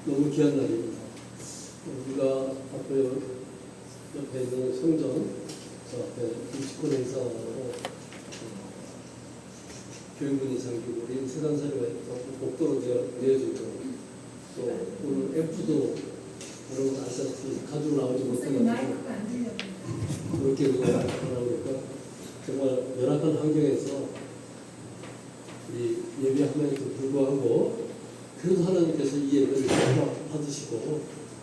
너무 귀한 날입니다. 우리가 옆에 있는 성전, 저 앞에 임시권 행사로 교육문이 잠기고 우리 세단사료가 복도로 내어지고 또 오늘 앰프도 여러분 아시다시피 가지고 나오지 못해가지고 그렇게 하니까 정말 열악한 환경에서 우리 예배함에도 불구하고 그래도 하나님께서 이 예배를 받으시고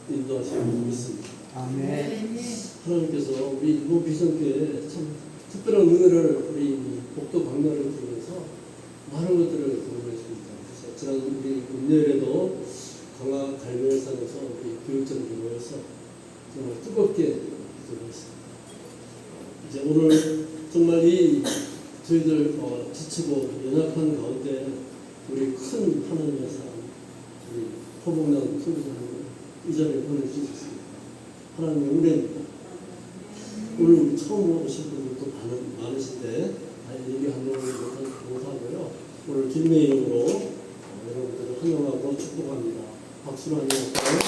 인도하시고 믿습니다. 아멘. 하나님께서 우리 일본 비전교회에 참 특별한 은혜를 우리 복도 광야를 통해서 많은 것들을 보여주십니다. 그래서 지난 우리 금요일에도 강화 갈매산에서 우리 교육자들이 모여서 정말 뜨겁게 기도했습니다. 이제 오늘 정말 이 저희들 지치고 연약한 가운데 우리 큰 하나님의 사랑, 우리 허봉남 선교사님을 이 자리에 보내주셨습니다. 하나님의 은혜입니다. 오늘 우리 처음 오신 분들도 많으신데 얘기하려고 못하고요. 오늘 주님의 이름으로 여러분들을 환영하고 축복합니다. 박수로 환영할까요?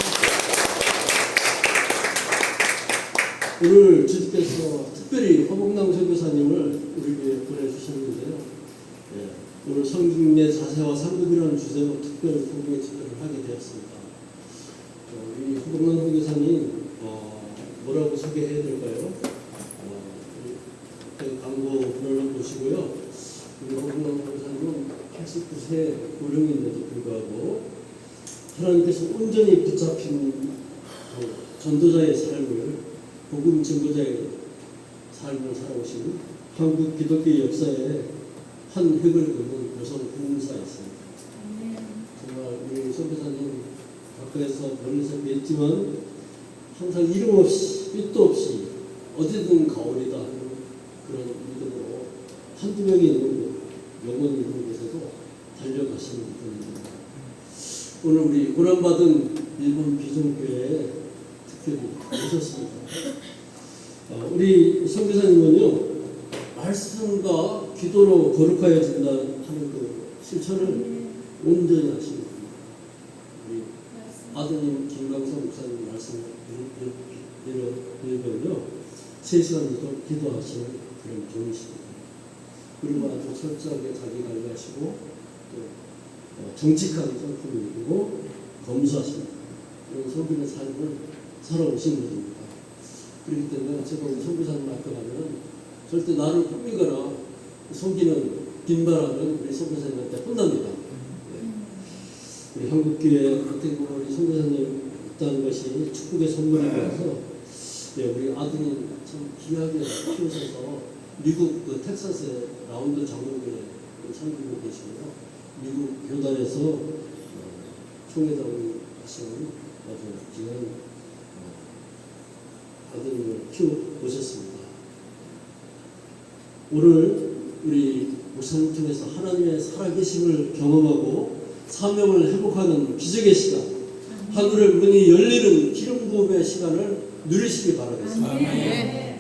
오늘 주님께서 특별히 허봉남 선교사님을 우리에게 보내주셨는데요. 오늘 성경의 자세와 상급이라는 주제로 특별 성경의 집회를 하게 되었습니다. 우리 허봉남 선교사님 뭐라고 소개해야 될까요? 광고 분을 보시고요. 우리 허봉남 선교사님은 89세 고령인데도 불구하고 하나님께서 온전히 붙잡힌 전도자의 삶을 복음 증거자의 삶을 살아오신 한국 기독교 역사에 한 획을 그은 여성 부흥사였습니다. 정말 우리 선교사님 가까이서 멀리서 뵀지만 항상 이름 없이 끝도 없이 어디든 가오리다 하는 그런 믿음으로 한두 명이 있는 영원히 있는 곳에도 달려가시는 분입니다. 오늘 우리 고난받은 일본 비전교회에 특별히 오셨습니다. 우리 선교사님은요, 말씀과 기도로 거룩하여진다 하는 그 실천을 온전히 하시는 분입니다. 우리 아드님 김광석 목사님 말씀을 읽으면요, 3시간도 기도하시는 그런 분이십니다. 그리고 아주 철저하게 자기 관리하시고 또 정직하게 성품을 이루고 검소하십니다. 이런 속인의 삶을 살아오신 분입니다. 그렇기 때문에 제가 우리 선교사님 앞에 가면 절대 나를 꾸미거나 속이는 빈말하는 우리 선교사님한테 혼납니다. 우리 한국교회 어떻게 보면 우리 선교사님 있다는 것이 축복의 선물이라서 우리 아들이 참 귀하게 키우셔서 미국 그 텍사스의 라운드 장로교회 선교고 계시고요. 미국 교단에서 총회장을 하시는 아주 귀한 아들을 키워보셨습니다. 오늘 우리 목사님 통해서 하나님의 살아계심을 경험하고 사명을 회복하는 기적의 시간, 하늘의 문이 열리는 기름 부음의 시간을 누리시기 바라겠습니다.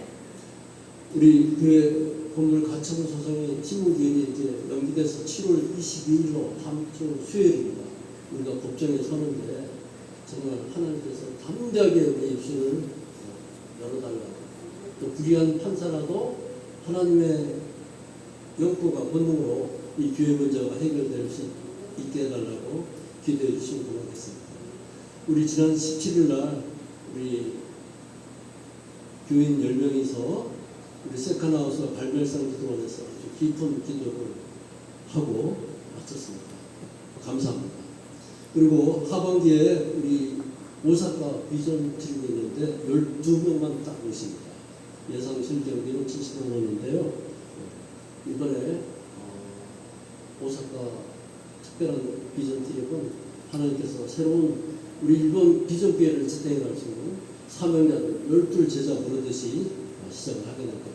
우리 교회 건물 가처분 소송이 신문기일이 이제 연기돼서 7월 22일로 다음 주 수요일입니다. 우리가 법정에 서는데 정말 하나님께서 담대하게 우리 입술을 열어달라고, 또 불의한 판사라도 하나님의 영포가 본능으로 이 교회 문제가 해결될 수 있게 해달라고 기도해 주시면 고맙겠습니다. 우리 지난 17일 날 우리 교인 10명이서 우리 세카나우스 발멜상 기도원에서 아주 깊은 기도를 하고 마쳤습니다. 감사합니다. 그리고 하반기에 우리 오사카 비전 드리고 있는데 12명만 딱 오십니다. 예상 실경비는 70만 원인데요. 이번에 오사카 특별한 비전 트립은 하나님께서 새로운 우리 일본 비전교회를 지탱해 갈 수 있는 사명자들 12제자 부르듯이 시작을 하게 될 겁니다.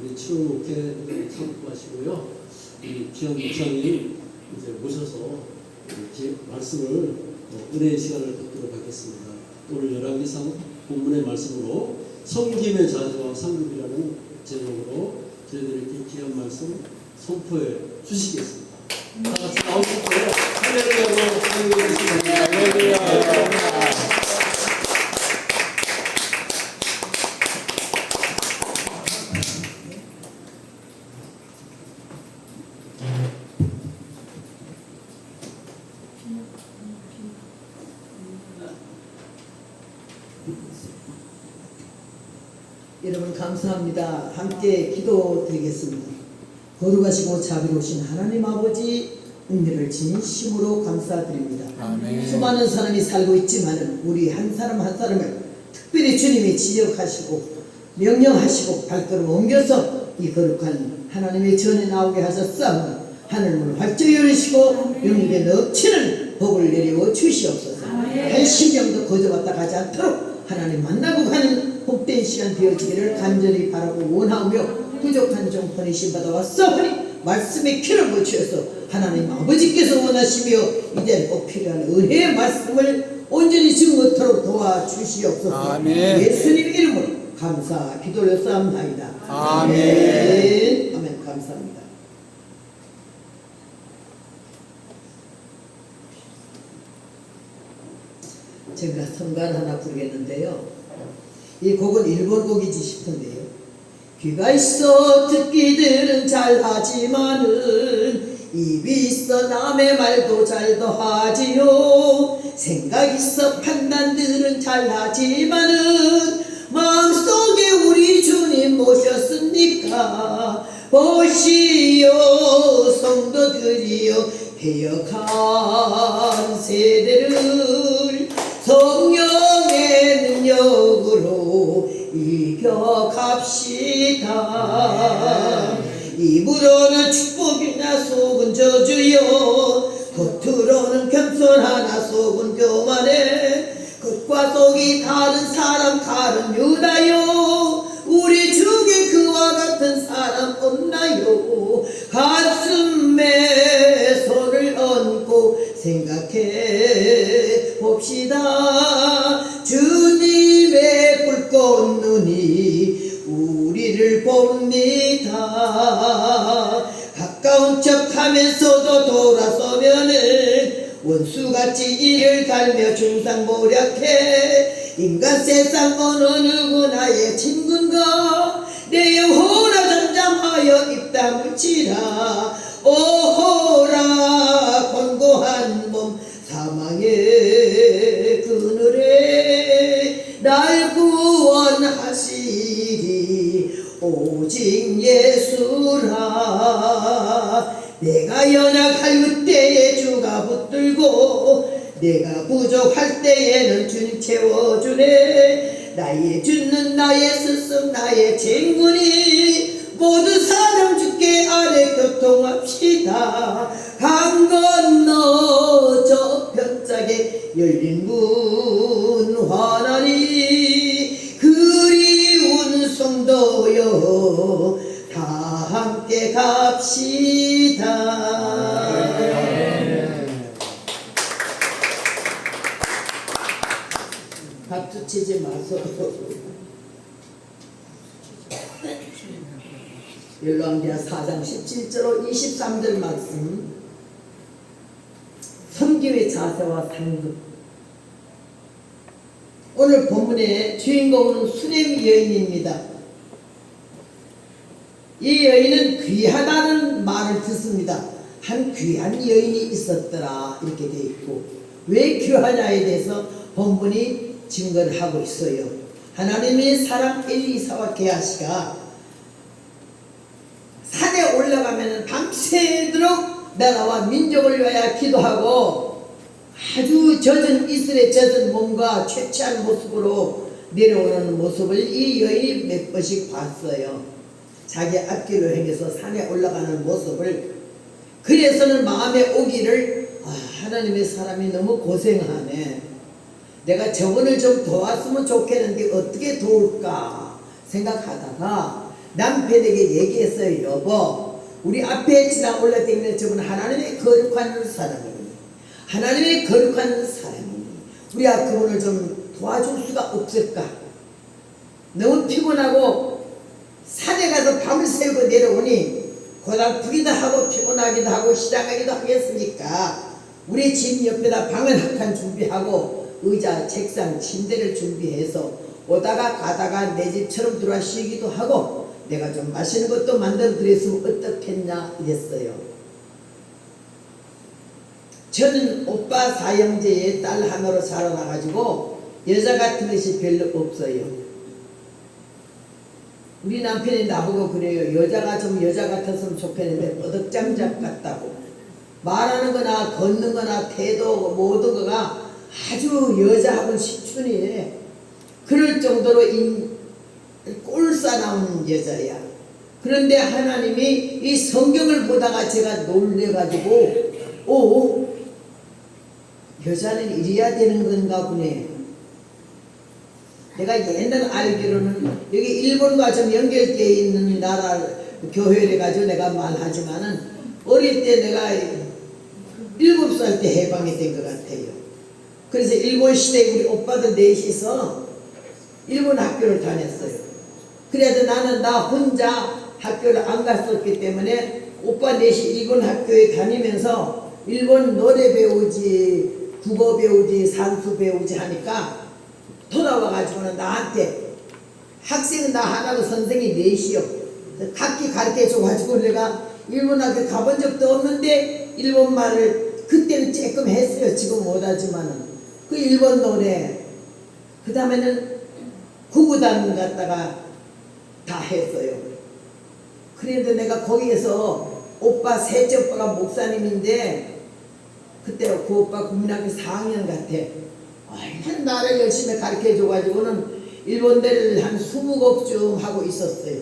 우리 7월 목회 참고하시고요. 우리 귀한 목사님 이제 모셔서 말씀을 은혜의 시간을 갖도록 하겠습니다. 오늘 열왕기상 본문의 말씀으로 섬김의 자세와 상급이라는 제목으로 저희들이 귀한 말씀 선포해 주시겠습니다. 다 같이 나오실 거예요. 할렐루야로 사용되겠습니다. 할렐루야. 여러분 감사합니다. 함께 기도드리겠습니다. 거룩하시고 자비로우신 하나님 아버지, 은혜를 진심으로 감사드립니다. 아멘. 수많은 사람이 살고 있지만 우리 한 사람 한 사람을 특별히 주님이 지적하시고 명령하시고 발걸음 옮겨서 이 거룩한 하나님의 전에 나오게 하셨사오니 하늘문을 활짝 열으시고 영육에 넘치는 복을 내려 주시옵소서. 한 심령도 거저갔다 가지 않도록 하나님 만나고 가는 복된 시간 되어지기를 간절히 바라고 원하며 부족한 종편이 받아왔사오니 말씀의 키를 붙여서 하나님 아버지께서 원하시며 이제는 꼭 필요한 은혜의 말씀을 온전히 증거토록 도와주시옵소서. 아멘. 예수님 이름으로 감사 기도 올렸사옵나이다. 아멘. 아멘. 감사합니다. 제가 성가를 하나 부르겠는데요. 이 곡은 일본 곡이지 싶은데요. 귀가 있어 듣기들은 잘하지만은 입이 있어 남의 말도 잘 더하지요. 생각 있어 판단들은 잘하지만은 마음속에 우리 주님 모셨으니까 보시오 성도들이여 배역한 세대를 성령의 능력으로 이겨갑시다. 입으로는 축복이나 속은 저주요, 겉으로는 겸손하나 속은 교만해. 겉과 속이 다른 사람 다른 유다요, 우리 중에 그와 같은 사람 없나요? 가슴에 손을 얹고 생각해 봅시다. 주님의 불꽃 눈이 우리를 봅니다. 가까운 척하면서도 돌아서면은 원수같이 이를 갈며 중상모략해. 인간 세상 어느 누구나의 친군가 내 영혼아 잠잠하여 입 다물지라. 오호라 권고한 몸 사망의 그늘에 날 구원하시리 오직 예수라. 내가 연약할 그때에 주가 붙들고 내가 부족할 때에는 주님 채워주네. 나의 주는 나의 스승 나의 친구니 모두 사랑 주께 아래 교통합시다. 강 건너 저편짝에 열린 문 환하니 그리운 성도여 다 함께 갑시다. 박수 치지 마소. 열왕기하 4장 17절로 23절 말씀. 섬김의 자세와 상급. 오늘 본문의 주인공은 수렘 여인입니다. 이 여인은 귀하다는 말을 듣습니다. 한 귀한 여인이 있었더라 이렇게 되어 있고, 왜 귀하냐에 대해서 본문이 증거를 하고 있어요. 하나님의 사람 엘리사와 게하시가 산에 올라가면 밤새도록 나라와 민족을 위하여 기도하고 아주 젖은 이슬에 젖은 몸과 최취한 모습으로 내려오는 모습을 이 여인이 몇 번씩 봤어요. 자기 앞길로 행해서 산에 올라가는 모습을. 그래서는 마음에 오기를, 하나님의 사람이 너무 고생하네, 내가 저분을 좀 도왔으면 좋겠는데 어떻게 도울까 생각하다가 남편에게 얘기했어요. 여보, 우리 앞에 지나 올라다니는 저분 하나님의 거룩한 사람이니, 하나님의 거룩한 사람이니 우리가 그분을 좀 도와줄 수가 없을까? 너무 피곤하고 산에 가서 밤을 새우고 내려오니 고달프기도 하고 피곤하기도 하고 시장하기도 하겠으니까 우리 집 옆에다 방을 한 칸 준비하고 의자, 책상, 침대를 준비해서 오다가 가다가 내 집처럼 들어와 쉬기도 하고 내가 좀 맛있는 것도 만들어 드렸으면 어떻겠냐 이랬어요. 저는 오빠 사형제의 딸 하나로 자라나가지고 여자 같은 것이 별로 없어요. 우리 남편이 나보고 그래요. 여자가 좀 여자 같았으면 좋겠는데 버덕장작 같다고. 말하는 거나 걷는 거나 태도 모든 거가 아주 여자하고는 식춘이에요. 그럴 정도로 꼴싸 나온 여자야. 그런데 하나님이 이 성경을 보다가 제가 놀래가지고 오, 여자는 이래야 되는 건가 보네. 내가 옛날 알기로는 여기 일본과 좀 연결되어 있는 나라 교회를 가지고 내가 말하지만은 어릴 때 내가 7살 때 해방이 된 것 같아요. 그래서 일본 시대에 우리 오빠들 넷이서 일본 학교를 다녔어요. 그래도 나는 나 혼자 학교를 안 갔었기 때문에 오빠 넷이 일본 학교에 다니면서 일본 노래 배우지, 국어 배우지, 산수 배우지 하니까 돌아와가지고는 나한테 학생은 나 하나고 선생이 넷이요. 각기 가르쳐줘가지고 내가 일본 학교 가본 적도 없는데 일본말을 그때는 조금 했어요. 지금 못하지만은 그 일본 노래 그 다음에는 구구단 갔다가 다 했어요. 그런데 내가 거기에서 오빠 셋째 오빠가 목사님인데 그때 그 오빠 국민학교 4학년 같아. 얼마나 나를 열심히 가르쳐줘가지고는 일본대를 한 20곡쯤 하고 있었어요.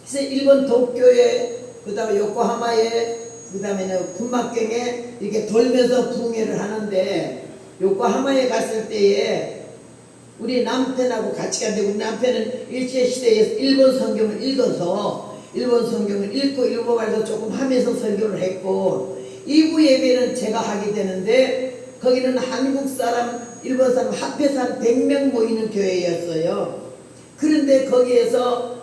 그래서 일본 도쿄에 그 다음에 요코하마에 그 다음에는 군막경에 이렇게 돌면서 부흥회를 하는데 요코하마에 갔을 때에 우리 남편하고 같이 갔는데 우리 남편은 일제시대에 일본 성경을 읽어서 일본 성경을 읽고 일본말도 조금 하면서 설교를 했고 2부 예배는 제가 하게 되는데 거기는 한국 사람 일본 사람 합해서 한 100명 모이는 교회였어요. 그런데 거기에서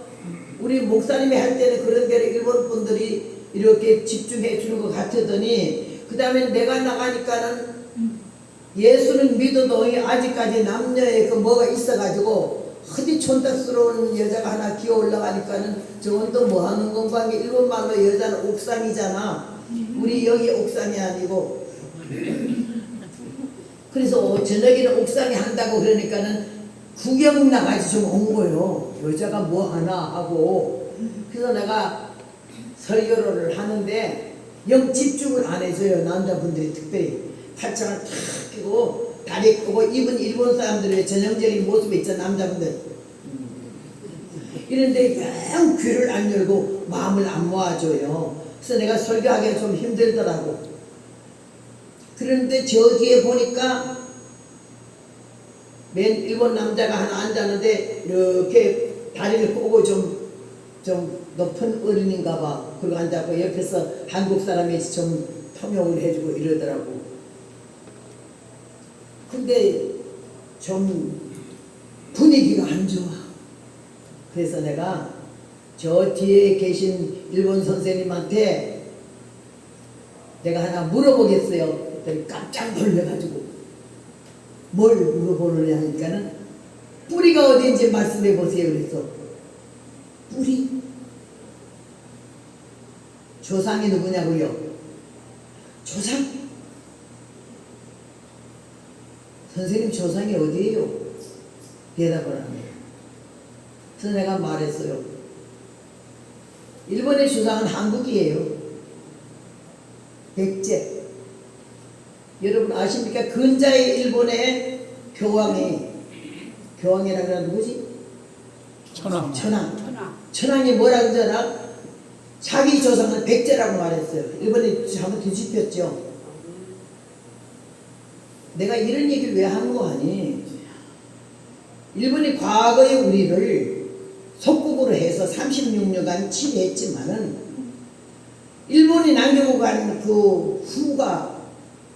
우리 목사님이 할 때는 그런 데를 일본 분들이 이렇게 집중해 주는 것 같더니 그 다음에 내가 나가니까는 예수는 믿어도 아직까지 남녀의 그 뭐가 있어가지고 어디 촌딱스러운 여자가 하나 기어 올라가니까는 저건 또 뭐 하는 건가 하게 일본말로 여자는 옥상이잖아. 우리 여기 옥상이 아니고 그래서 저녁에는 옥상에 한다고 그러니까는 구경 나가지 좀 온 거요. 여자가 뭐 하나 하고 그래서 내가 설교를 하는데 영 집중을 안 해줘요. 남자분들이 특별히 팔짱을 탁 끼고 다리 끄고 입은 일본 사람들의 전형적인 모습이 있죠. 남자분들 이런데 영 귀를 안 열고 마음을 안 모아줘요. 그래서 내가 설교하기가 좀 힘들더라고. 그런데 저 뒤에 보니까 맨 일본 남자가 하나 앉았는데 이렇게 다리를 꼬고 좀 높은 어른인가 봐. 그리고 앉았고 옆에서 한국 사람이 좀 통역을 해주고 이러더라고. 근데 좀 분위기가 안 좋아. 그래서 내가 저 뒤에 계신 일본 선생님한테 내가 하나 물어보겠어요. 그랬더니 깜짝 놀래가지고 뭘 물어보느냐 하니까는 뿌리가 어디인지 말씀해 보세요. 그래서 뿌리? 조상이 누구냐고요? 조상? 선생님 조상이 어디예요? 대답을 안 해요. 그래서 내가 말했어요. 일본의 조상은 한국이에요. 백제. 여러분 아십니까? 근자의 일본의 교황이라고 하는 누구지? 천황이 뭐라 그러잖아? 자기 조상은 백제라고 말했어요. 일본에 한번 뒤집혔죠. 내가 이런 얘기를 왜 하는 거 아니? 일본이 과거에 우리를 속국으로 해서 36년간 치료했지만은 일본이 남겨고 간 그 후가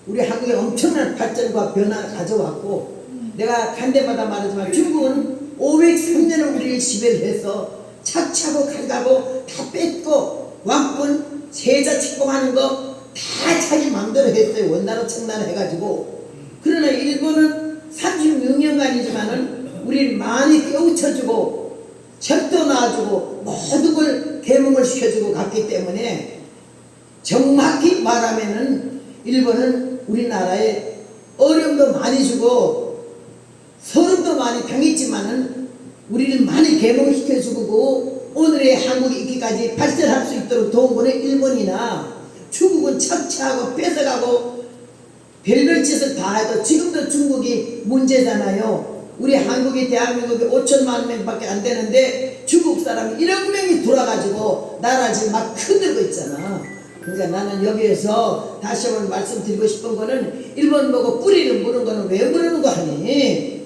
우리 한국에 엄청난 발전과 변화를 가져왔고 내가 간 데마다 말하지만 중국은 503년을 우리를 지배를 해서 착취하고 가져가고 다 뺏고 왕권 세자 책봉하는 거 다 자기 마음대로 했어요. 원나라 청나라 해가지고. 그러나 일본은 36년간이지만은 우리를 많이 깨우쳐주고 절도 놔주고 모든 걸 계몽을 시켜주고 갔기 때문에 정확히 말하면은 일본은 우리나라에 어려움도 많이 주고 서름도 많이 당했지만은 우리를 많이 계몽시켜주고 오늘의 한국이 있기까지 발전할 수 있도록 도운 거는 일본이나 중국은 착취하고 뺏어가고 별별 짓을 다 해도 지금도 중국이 문제잖아요. 우리 한국이 대한민국이 5천만 명밖에 안 되는데 중국 사람이 1억 명이 돌아가지고 나라 지금 막 흔들고 있잖아. 그러니까 나는 여기에서 다시 한번 말씀드리고 싶은 거는 일본 보고 뿌리를 무는 거는 왜 무는 거 하니?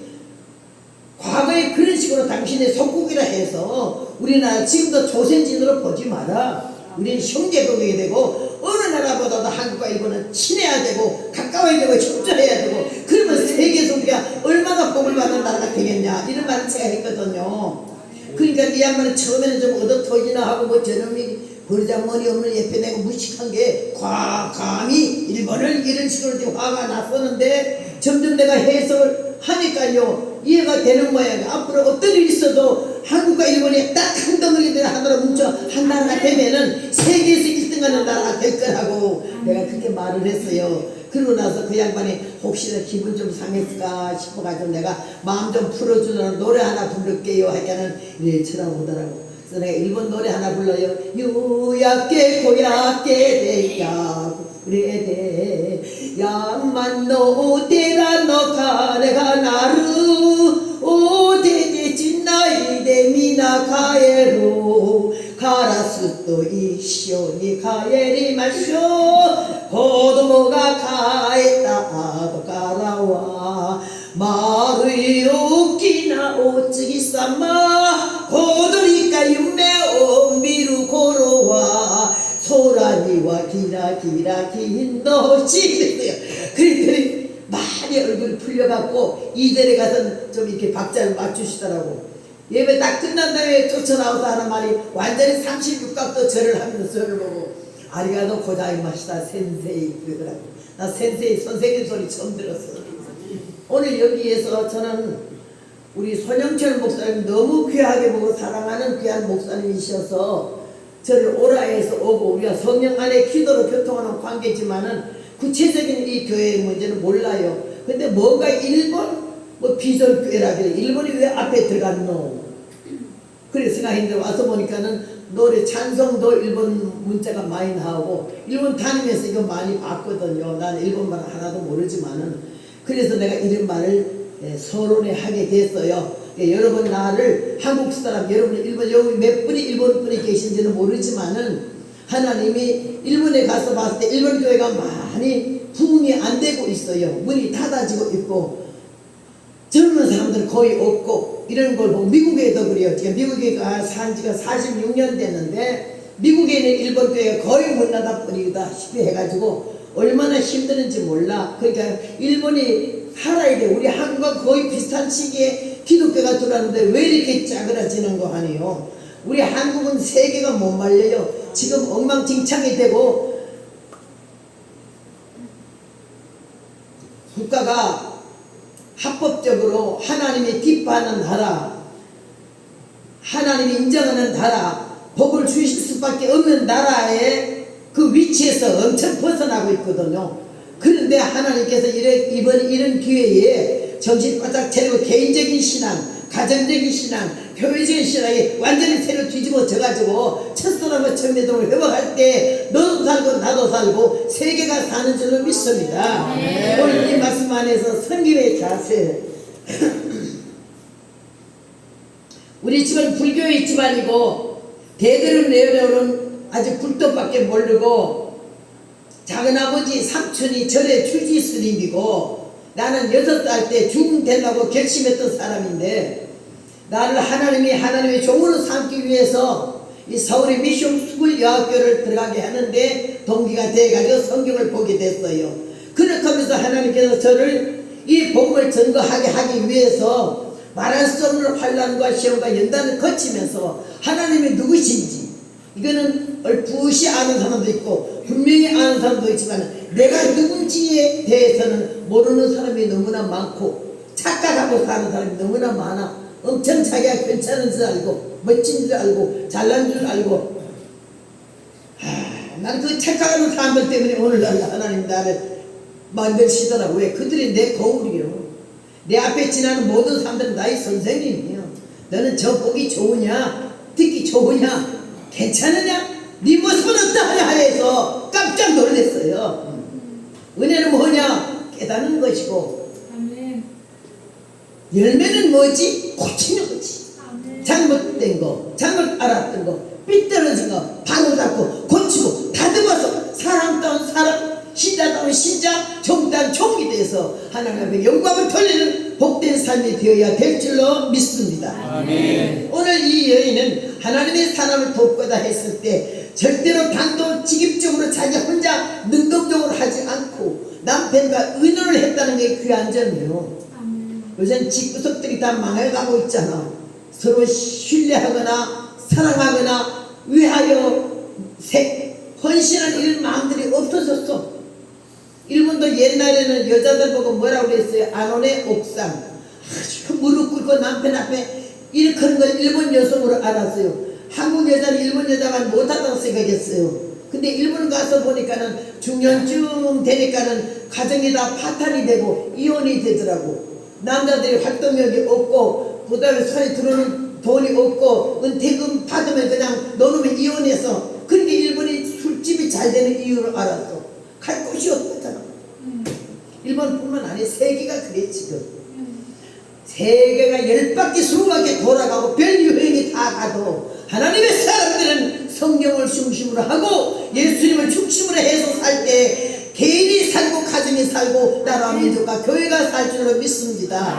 과거에 그런 식으로 당신의 속국이라 해서 우리나라 지금도 조선진으로 보지 마라. 우리는 형제국이 되고 어느 나라보다도 한국과 일본은 친해야 되고 가까워야 되고 협조해야 되고 그러면 세계에서 우리가 얼마나 복을 받는 나라가 되겠냐 이런 말을 제가 했거든요. 그러니까 이 양반은 처음에는 좀 얻어터지나 하고 뭐 저놈이 버리장머리 없는 예패내고 무식한 게 감히 일본을 이런 식으로 지금 화가 났었는데 점점 내가 해석을 하니까요 이해가 되는 모양이야. 앞으로 어떤 일이 있어도 한국과 일본이 딱 한 덩어리들 하나로 뭉쳐 한 나라가 되면은 세계에서 1등하는 나라가 될 거라고 내가 그렇게 말을 했어요. 그러고 나서 그 양반이 혹시나 기분 좀 상했을까 싶어가지고 내가 마음 좀 풀어주려는 노래 하나 부를게요 하니까는 이래 쳐다보더라고. 그래서 내가 일본 노래 하나 불러요. 유약게 고약게 대야 그래대 야만노 데라노 카레가 나르 오데데 진나이데 미나 카에로 가라스도 이쇼니 카에리 마쇼 고도모가 카에타도 가라와 마루이 오키나 오츠기 사마 고도리까 윤메 온비루 고로와 소라니와 기라기라 긴도시 그랬더니 많이 얼굴이 풀려갖고 이대에 가서 좀 이렇게 박자를 맞추시더라고. 예배 딱 끝난 다음에 쫓아나와서 하는 말이 완전히 36각도 절을 하면서 저를 보고 아리가도 고자이마시다 센세이 그러더라고. 나 센세이 선생님 소리 처음 들었어. 오늘 여기에서 저는 우리 손영철 목사님 너무 귀하게 보고 사랑하는 귀한 목사님이셔서 저를 오라해서 오고 우리가 성령 안에 기도로 교통하는 관계지만은 구체적인 이 교회의 문제는 몰라요. 근데 뭔가 일본 뭐 비전교회라 그래. 일본이 왜 앞에 들어갔노? 그래서 생각했는데 와서 보니까는 노래 찬송도 일본 문자가 많이 나오고 일본 다니면서 이거 많이 봤거든요. 나는 일본말 하나도 모르지만은 그래서 내가 이런 말을 서론에 하게 됐어요. 여러분 나를 한국 사람 여러분 일본 여기 몇 분이 일본 분이 계신지는 모르지만은 하나님이 일본에 가서 봤을 때 일본 교회가 많이 부흥이 안 되고 있어요. 문이 닫아지고 있고 젊은 사람들은 거의 없고 이런 걸 보고 미국에도 그래요. 제가 미국에 산 지가 46년 됐는데 미국에 있는 일본 교회가 거의 문 닫아버리다시피 해가지고 얼마나 힘드는지 몰라. 그러니까 일본이 살아야 돼. 우리 한국과 거의 비슷한 시기에 기독교가 들어왔는데 왜 이렇게 짜그라지는 거 아니에요. 우리 한국은 세계가 못 말려요. 지금 엉망진창이 되고 국가가 합법적으로 하나님이 기뻐하는 나라, 하나님이 인정하는 나라, 복을 주실 수밖에 없는 나라의 그 위치에서 엄청 벗어나고 있거든요. 그런데 하나님께서 이번 이런 기회에 정신 바짝 차리고 개인적인 신앙, 가정적인 신앙, 교회적인 신앙이 완전히 새로 뒤집어져가지고 첫사랑과 천매동을 회복할 때 너도 살고 나도 살고 세계가 사는 줄로 믿습니다. 네. 오늘 이 말씀 안에서 성김의 자세 우리 집은 불교의 집안이고 대대로 내려오는 아주 불도밖에 모르고 작은아버지 삼촌이 절의 주지 스님이고 나는 6살 때 죽음 되려고 결심했던 사람인데 나를 하나님의 종으로 삼기 위해서 이 서울의 미션 스쿨 여학교를 들어가게 하는데 동기가 돼가지고 성경을 보게 됐어요. 그렇게 하면서 하나님께서 저를 이 복음을 증거하게 하기 위해서 말할 수 없는 환난과 시험과 연단을 거치면서 하나님이 누구신지 이거는 얼푸시 아는 사람도 있고 분명히 아는 사람도 있지만 내가 누군지에 대해서는 모르는 사람이 너무나 많고 착각하고 사는 사람이 너무나 많아. 엄청 자기가 괜찮은 줄 알고 멋진 줄 알고 잘난 줄 알고 나는 그 착각하는 사람들 때문에 오늘날 하나님 나를 만드시더라고. 왜? 그들이 내 거울이요. 내 앞에 지나는 모든 사람들은 나의 선생님이요. 너는 저 보기 좋으냐? 듣기 좋으냐? 괜찮으냐? 네 모습은 어떠하냐 해서 깜짝 놀랐어요. 은혜는 뭐냐? 깨닫는 것이고 아멘. 열매는 뭐지? 고치는 거지. 아멘. 잘못된 거, 잘못 알았던 거, 삐뚤어진 거 바로잡고 고치고 다듬어서 사람다운 사람, 신자다운 신자, 종다운 종이 돼서 하나님 앞에 영광을 돌리는 복된 삶이 되어야 될 줄로 믿습니다. 아멘. 오늘 이 여인은 하나님의 사람을 돕고자 했을 때 절대로 단도직입적으로 자기 혼자 능동적으로 하지 않고 남편과 의논을 했다는 게 귀한 점이에요. 아멘. 요새는 집구석들이 다 망해가고 있잖아. 서로 신뢰하거나 사랑하거나 위하여 헌신한 이런 마음들이 없어졌어. 일본도 옛날에는 여자들 보고 뭐라고 그랬어요? 안온의 옥상. 아주 무릎 꿇고 남편 앞에 이렇게 하는 걸 일본 여성으로 알았어요. 한국 여자는 일본 여자만 못하다고 생각했어요. 근데 일본 가서 보니까는 중년쯤 되니까는 가정이 다 파탄이 되고 이혼이 되더라고. 남자들이 활동력이 없고 그 다음에 손에 들어오는 돈이 없고 은퇴금 받으면 그냥 너놈이 이혼해서. 그런데 일본이 술집이 잘 되는 이유를 알았어. 갈 곳이 없었잖아. 일본뿐만 아니라 세계가 그래 지금. 세계가 10바퀴 20바퀴 돌아가고 별 유행이 다 가도 하나님의 사람들은 성경을 중심으로 하고 예수님을 중심으로 해서 살 때 개인이 살고 가정이 살고 나라 민족과 교회가 살 줄로 믿습니다.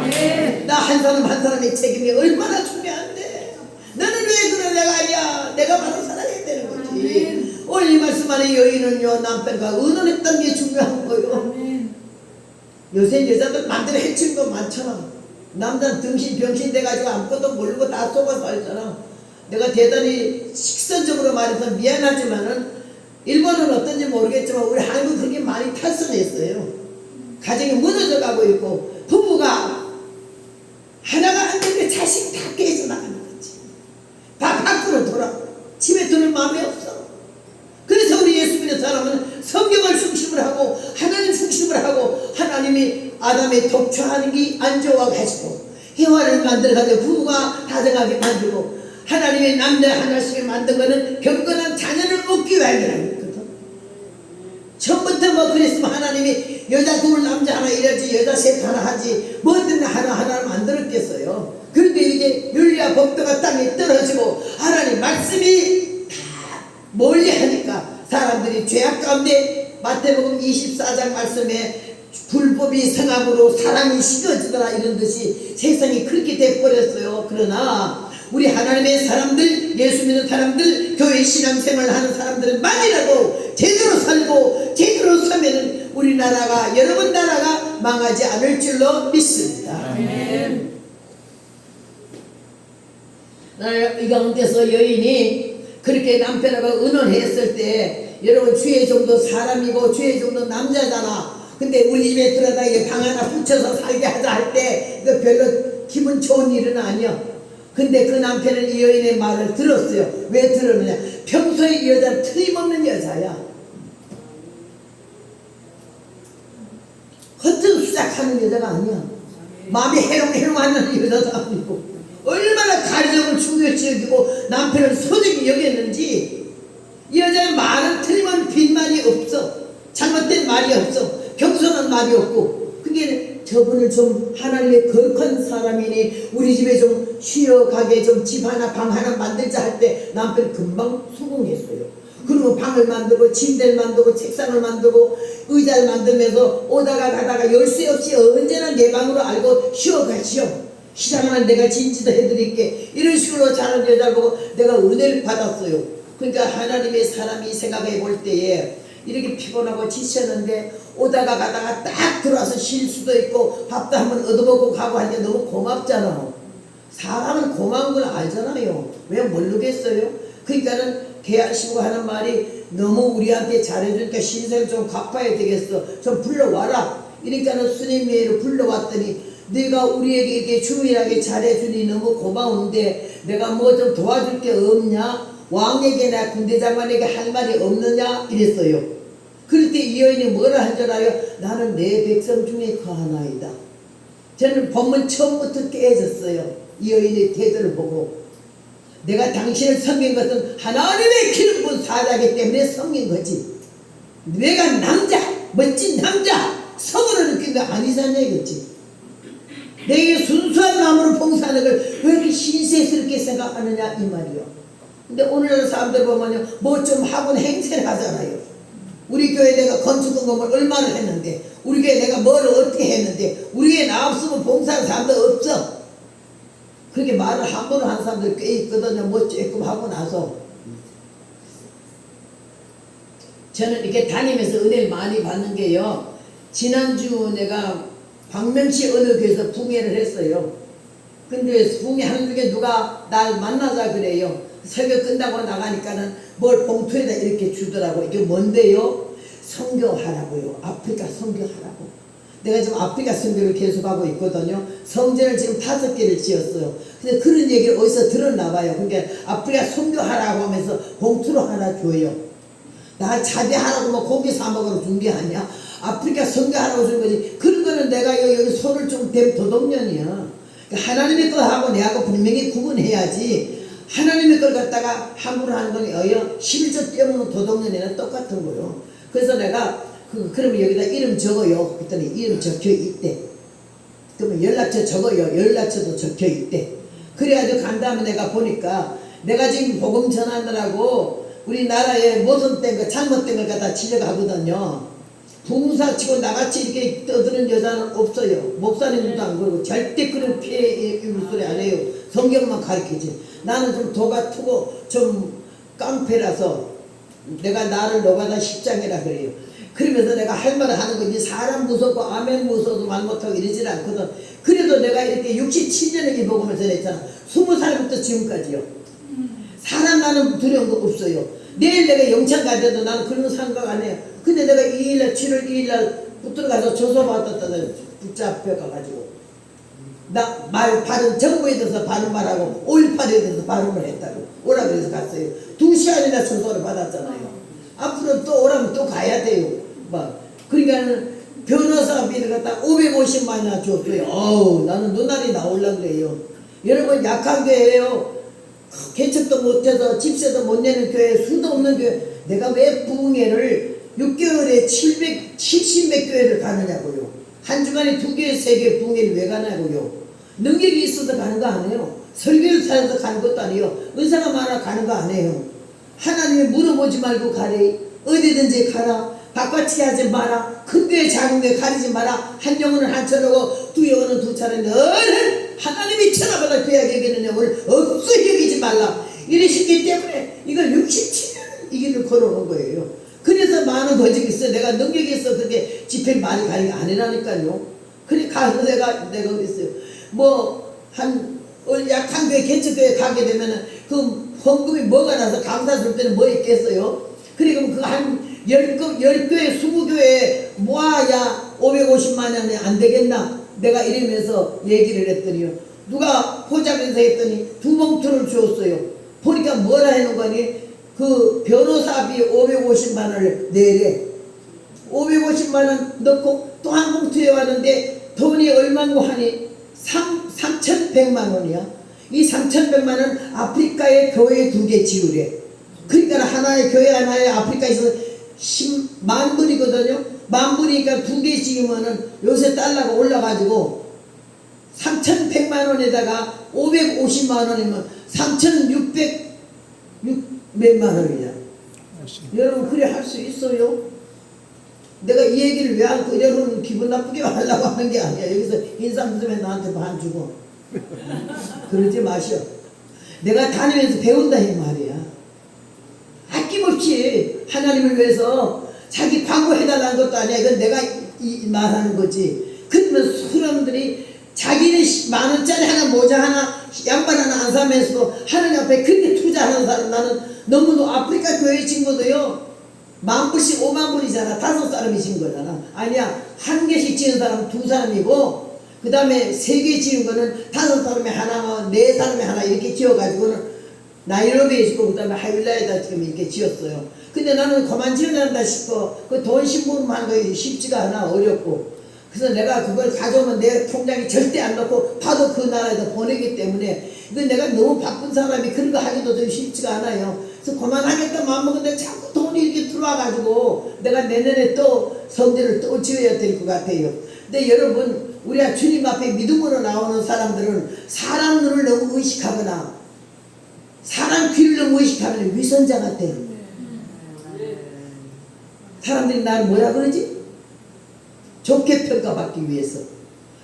나 한 사람 한 사람의 책임이 얼마나 중요한데 너는 왜 그런 애가 아니야. 내가 바로 살아야 되는 거지. 오늘 이 말씀 안에 여인은요 남편과 의논했던 게 중요한 거예요. 요새 여자들 마음대로 해치는 거 많잖아. 남자는 등신 병신 돼가지고 아무것도 모르고 다 속아서 살잖아. 내가 대단히 식선적으로 말해서 미안하지만은 일본은 어떤지 모르겠지만 우리 한국은 그렇게 많이 탈선했어요. 가정이 무너져 가고 있고 부부가 하나가 안 되면 자식 다 깨져나가는 거지. 다 밖으로 돌아. 집에 들을 마음이 없어. 그래서 우리 예수 믿는 사람은 성경을 중심으로 하고 하나님 중심으로 하고 하나님이 아담의 독초하는 게 안 좋아가지고 해화를 만들어가지고 부부가 다정하게 만들고 하나님의 남자 하나씩을 만든 거는 경건한 자녀를 얻기 위함이라는 거거든. 처음부터 뭐 그랬으면 하나님이 여자 둘 남자 하나 이러지 여자 셋 하나 하지 뭐 때문에 하나하나를 만들었겠어요. 그런데 이제 윤리와 법도가 땅에 떨어지고 하나님 말씀이 다 멀리 하니까 사람들이 죄악 가운데 마태복음 24장 말씀에 불법이 성함으로 사람이 식어지더라 이런 듯이 세상이 그렇게 돼버렸어요. 그러나 우리 하나님의 사람들, 예수 믿는 사람들, 교회 신앙생활 하는 사람들은 만이라도 제대로 살고 제대로 서면은 우리나라가 여러분 나라가 망하지 않을 줄로 믿습니다. 아멘. 이 가운데서 여인이 그렇게 남편하고 의논했을 때 여러분 주의 정도 사람이고 주의 정도 남자잖아. 근데 우리 집에 들어다 방 하나 붙여서 살게 하자 할 때 이거 별로 기분 좋은 일은 아니야. 근데 그 남편은 이 여인의 말을 들었어요. 왜 들었느냐? 평소에 이 여자는 틀림없는 여자야. 허튼 수작하는 여자가 아니야. 마음이 해롱해롱하는 여자도 아니고 얼마나 가정을 중요시 여기고 남편을 소중히 여겼는지 이 여자의 말은 틀림없는 빈말이 없어. 잘못된 말이 없어. 겸손한 말이 없고 그게 저분을 좀 하나님의 거룩한 사람이니 우리 집에 좀 쉬어가게 좀 집 하나 방 하나 만들자 할 때 남편이 금방 수긍했어요. 그리고 방을 만들고 침대를 만들고 책상을 만들고 의자를 만들면서 오다가 가다가 열쇠 없이 언제나 내 방으로 알고 쉬어가시오. 시장은 내가 진지도 해드릴게. 이런 식으로 자는 여자를 보고 내가 은혜를 받았어요. 그러니까 하나님의 사람이 생각해 볼 때에 이렇게 피곤하고 지쳤는데 오다가 가다가 딱 들어와서 쉴 수도 있고 밥도 한번 얻어먹고 가고 하니까 너무 고맙잖아. 사람은 고마운 걸 알잖아요. 왜 모르겠어요? 그러니까는 개하시고 하는 말이 너무 우리한테 잘해주니까 신세를 좀 갚아야 되겠어. 좀 불러와라. 이러니까는 스님이를 불러왔더니 네가 우리에게 이렇게 주일하게 잘해주니 너무 고마운데 내가 뭐 좀 도와줄 게 없냐? 왕에게나 군대장관에게 할 말이 없느냐? 이랬어요. 그럴 때 이 여인이 뭐라 한 줄 알아요? 나는 내 백성 중에 그 하나이다. 저는 본문 처음부터 깨졌어요. 이 여인의 태도를 보고. 내가 당신을 섬긴 것은 하나님의 기름 부은 사자이기 때문에 섬긴 거지. 내가 남자, 멋진 남자, 성으로 느낀 거 아니잖냐 이거지. 내게 순수한 마음으로 봉사하는 걸 왜 이렇게 신세스럽게 생각하느냐 이 말이요. 근데 오늘날 사람들 보면요, 뭐 좀 하곤 행세를 하잖아요. 우리 교회 내가 건축 공급을 얼마나 했는데, 우리 교회 내가 뭘 어떻게 했는데, 우리 교회 나 없으면 봉사하는 사람들 없어. 그렇게 말을 함부로 하는 사람들 꽤 있거든요. 뭐 조금 하고 나서. 저는 이렇게 다니면서 은혜를 많이 받는 게요, 지난주 내가 광명시 어느 교회에서 붕해를 했어요. 근데 붕해 하는 중에 누가 날 만나자 그래요. 설교 끝나고 나가니까는 뭘 봉투에다 이렇게 주더라고. 이게 뭔데요? 선교하라고요. 아프리카 선교하라고. 내가 지금 아프리카 선교를 계속하고 있거든요. 성전을 지금 5개를 지었어요. 근데 그런 얘기를 어디서 들었나 봐요. 그러니까 아프리카 선교하라고 하면서 봉투로 하나 줘요. 나 자비하라고 뭐 고기 사 먹으러 준 게 아니야. 아프리카 선교하라고 준 거지. 그런 거는 내가 여기 손을 좀 댄 도덕년이야. 그러니까 하나님의 거 하고 내하고 분명히 구분해야지. 하나님의 걸 갖다가 함부로 하는 건 11조 떼먹는 도덕년이랑 똑같은 거요. 그래서 내가 그러면 여기다 이름 적어요. 그랬더니 이름 적혀 있대. 그러면 연락처 적어요. 연락처도 적혀 있대. 그래가지고 간 다음에 내가 보니까 내가 지금 복음 전하느라고 우리나라에 모순된 거 잘못된 걸 갖다 지적하거든요. 봉사 치고 나같이 이렇게 떠드는 여자는 없어요. 목사님도 안 그러고 절대 그런 피해 입을 소리 안 해요. 성경만 가르치지. 나는 좀 도가 트고 좀 깡패라서 내가 나를 노가다 십장이라 그래요. 그러면서 내가 할 말을 하는 거지. 사람 무섭고 아멘 무서워도 말 못하고 이러질 않거든. 그래도 내가 이렇게 67년을 이 복음을 전했잖아. 20살부터 지금까지요. 사람 나는 두려운 거 없어요. 내일 내가 영창 가더라도 나는 그런 거 생각 안 해요. 근데 내가 7월 2일날 붙들어 가서 조서 받았다가 붙잡혀 가가지고 나 말 발음 정부에 대해서 발음말하고 5.18에 대해서 발음을 했다고 오라 그래서 갔어요. 2시간이나 조서를 받았잖아요. 앞으로 또 오라면 또 가야 돼요. 막 그러니까는 변호사비를 갖다 550만 원이나 줬어요. 어우 나는 눈알이 나올라 그래요. 여러분 약한 교회예요. 개척도 못해서 집세도 못 내는 교회, 수도 없는 교회. 내가 왜 부흥회를 6개월에 770몇 교회를 가느냐고요. 한 주간에 2개, 3개 부흥회를 왜 가냐고요. 능력이 있어서 가는 거 아니에요. 설교를 잘해서 가는 것도 아니에요. 은사가 많아 가는 거 아니에요. 하나님이 물어보지 말고 가래. 어디든지 가라. 바깥치기 하지 마라. 큰 교회 작은 교회 가리지 마라. 한 영혼은 한 차례고 두 영혼은 두 차례인데 너는 하나님이 천하보다 귀하게 여기는 영혼을 없어 여기지 말라. 이러시기 때문에 이걸 67년 이 길을 걸어온 거예요. 그래서 많은 거짓이 있어요. 내가 능력이 있어 그렇게 집회를 많이 가는 게 아니라니까요. 그래 가서 내가 그랬어요. 뭐 약한 교회 개척교회 가게 되면은 그 헌금이 뭐가 나서 감사 줄 때는 뭐 있겠어요. 그리고 그 한 10교회 20교회 모아야 550만 원이 안 되겠나. 내가 이러면서 얘기를 했더니요. 누가 포장해서 했더니 2봉투를 주었어요. 보니까 뭐라 해놓은 거니? 그 변호사비 550만 원을 내래. 550만 원 넣고 또 한 봉투에 왔는데 돈이 얼마고 하니 3,100만 원이야. 이 3,100만 원 아프리카의 교회 2개 지으래. 그러니까 하나의 교회 하나에 아프리카에서 10만 불이거든요. 10,000불이니까 2개 지으면은 요새 달러가 올라가지고 3,100만 원에다가 550만 원이면 3,600 몇만 원이냐. 여러분 그래 할 수 있어요? 내가 이 얘기를 왜 하고 여러분 기분 나쁘게 하려고 하는 게 아니야. 여기서 인상 쓰면 나한테 반 주고 그러지 마셔. 내가 다니면서 배운다 이 말이야. 아낌없이 하나님을 위해서 자기 광고해달라는 것도 아니야. 이건 내가 말하는 거지. 그러면 사람들이 자기는 10,000원짜리 하나 모자 하나 양말 하나 안 사면서도 하나님 앞에 그렇게 투자하는 사람 나는 너무도 아프리카 교회 친구도요. 10,000불씩 50,000불이잖아. 5사람이 지은 거잖아. 아니야. 1개씩 지은 사람 2사람이고, 그 다음에 3개 지은 거는 5사람이 하나, 4사람이 하나 이렇게 지어가지고는 나이로비에 짓고, 그 다음에 하윌라에다 지금 이렇게 지었어요. 근데 나는 그만 지어낸다 싶어. 그 돈 심부름하는 거 쉽지가 않아. 어렵고. 그래서 내가 그걸 가져오면 내 통장에 절대 안 넣고 바로 그 나라에다 보내기 때문에, 이거 내가 너무 바쁜 사람이 그런 거 하기도 좀 쉽지가 않아요. 그래서 그만하겠다 마음먹었는데 자꾸 돈이 이렇게 들어와가지고 내가 내년에 또 성전을 또 지어야 될 것 같아요. 근데 여러분, 우리가 주님 앞에 믿음으로 나오는 사람들은 사람 눈을 너무 의식하거나 사람 귀를 너무 의식하면 위선자 같아요. 사람들이 나를 뭐라 그러지? 좋게 평가받기 위해서,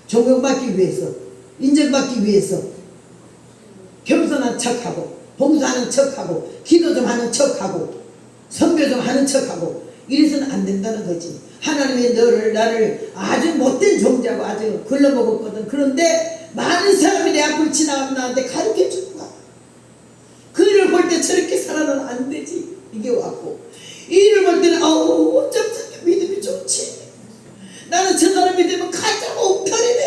존경받기 위해서, 인정받기 위해서 겸손한 척하고 봉사하는 척하고 기도 좀 하는 척하고 선교 좀 하는 척하고 이래서는 안 된다는 거지. 하나님이 나를 아주 못된 종자고 아주 걸러먹었거든. 그런데 많은 사람이 내 앞을 지나가면 나한테 가르쳐 주는 거야. 그 일을 볼 때 저렇게 살아는 안 되지. 이게 왔고, 이 일을 볼 때는 어쩜 저렇게 믿음이 좋지. 나는 저 사람 믿으면 가장 옥탈이네.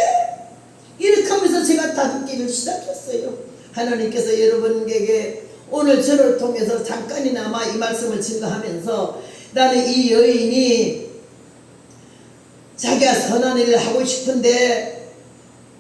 이렇게 하면서 제가 다듬기를 시작했어요. 하나님께서 여러분에게 오늘 저를 통해서 잠깐이나마 이 말씀을 증거하면서, 나는 이 여인이 자기가 선한 일을 하고 싶은데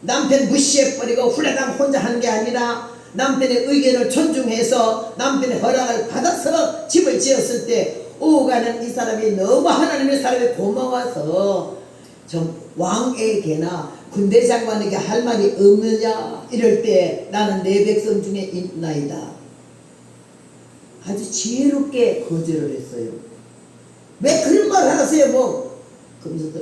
남편 무시해버리고 훌라당 혼자 하는 게 아니라 남편의 의견을 존중해서 남편의 허락을 받아서 집을 지었을 때 오가는 이 사람이 너무 하나님의 사람이 고마워서 좀 왕에게나 군대 장관에게 할 말이 없느냐 이럴 때 나는 내 백성 중에 있나이다. 아주 지혜롭게 거절을 했어요. 왜 그런 말 하세요? 뭐 그러면서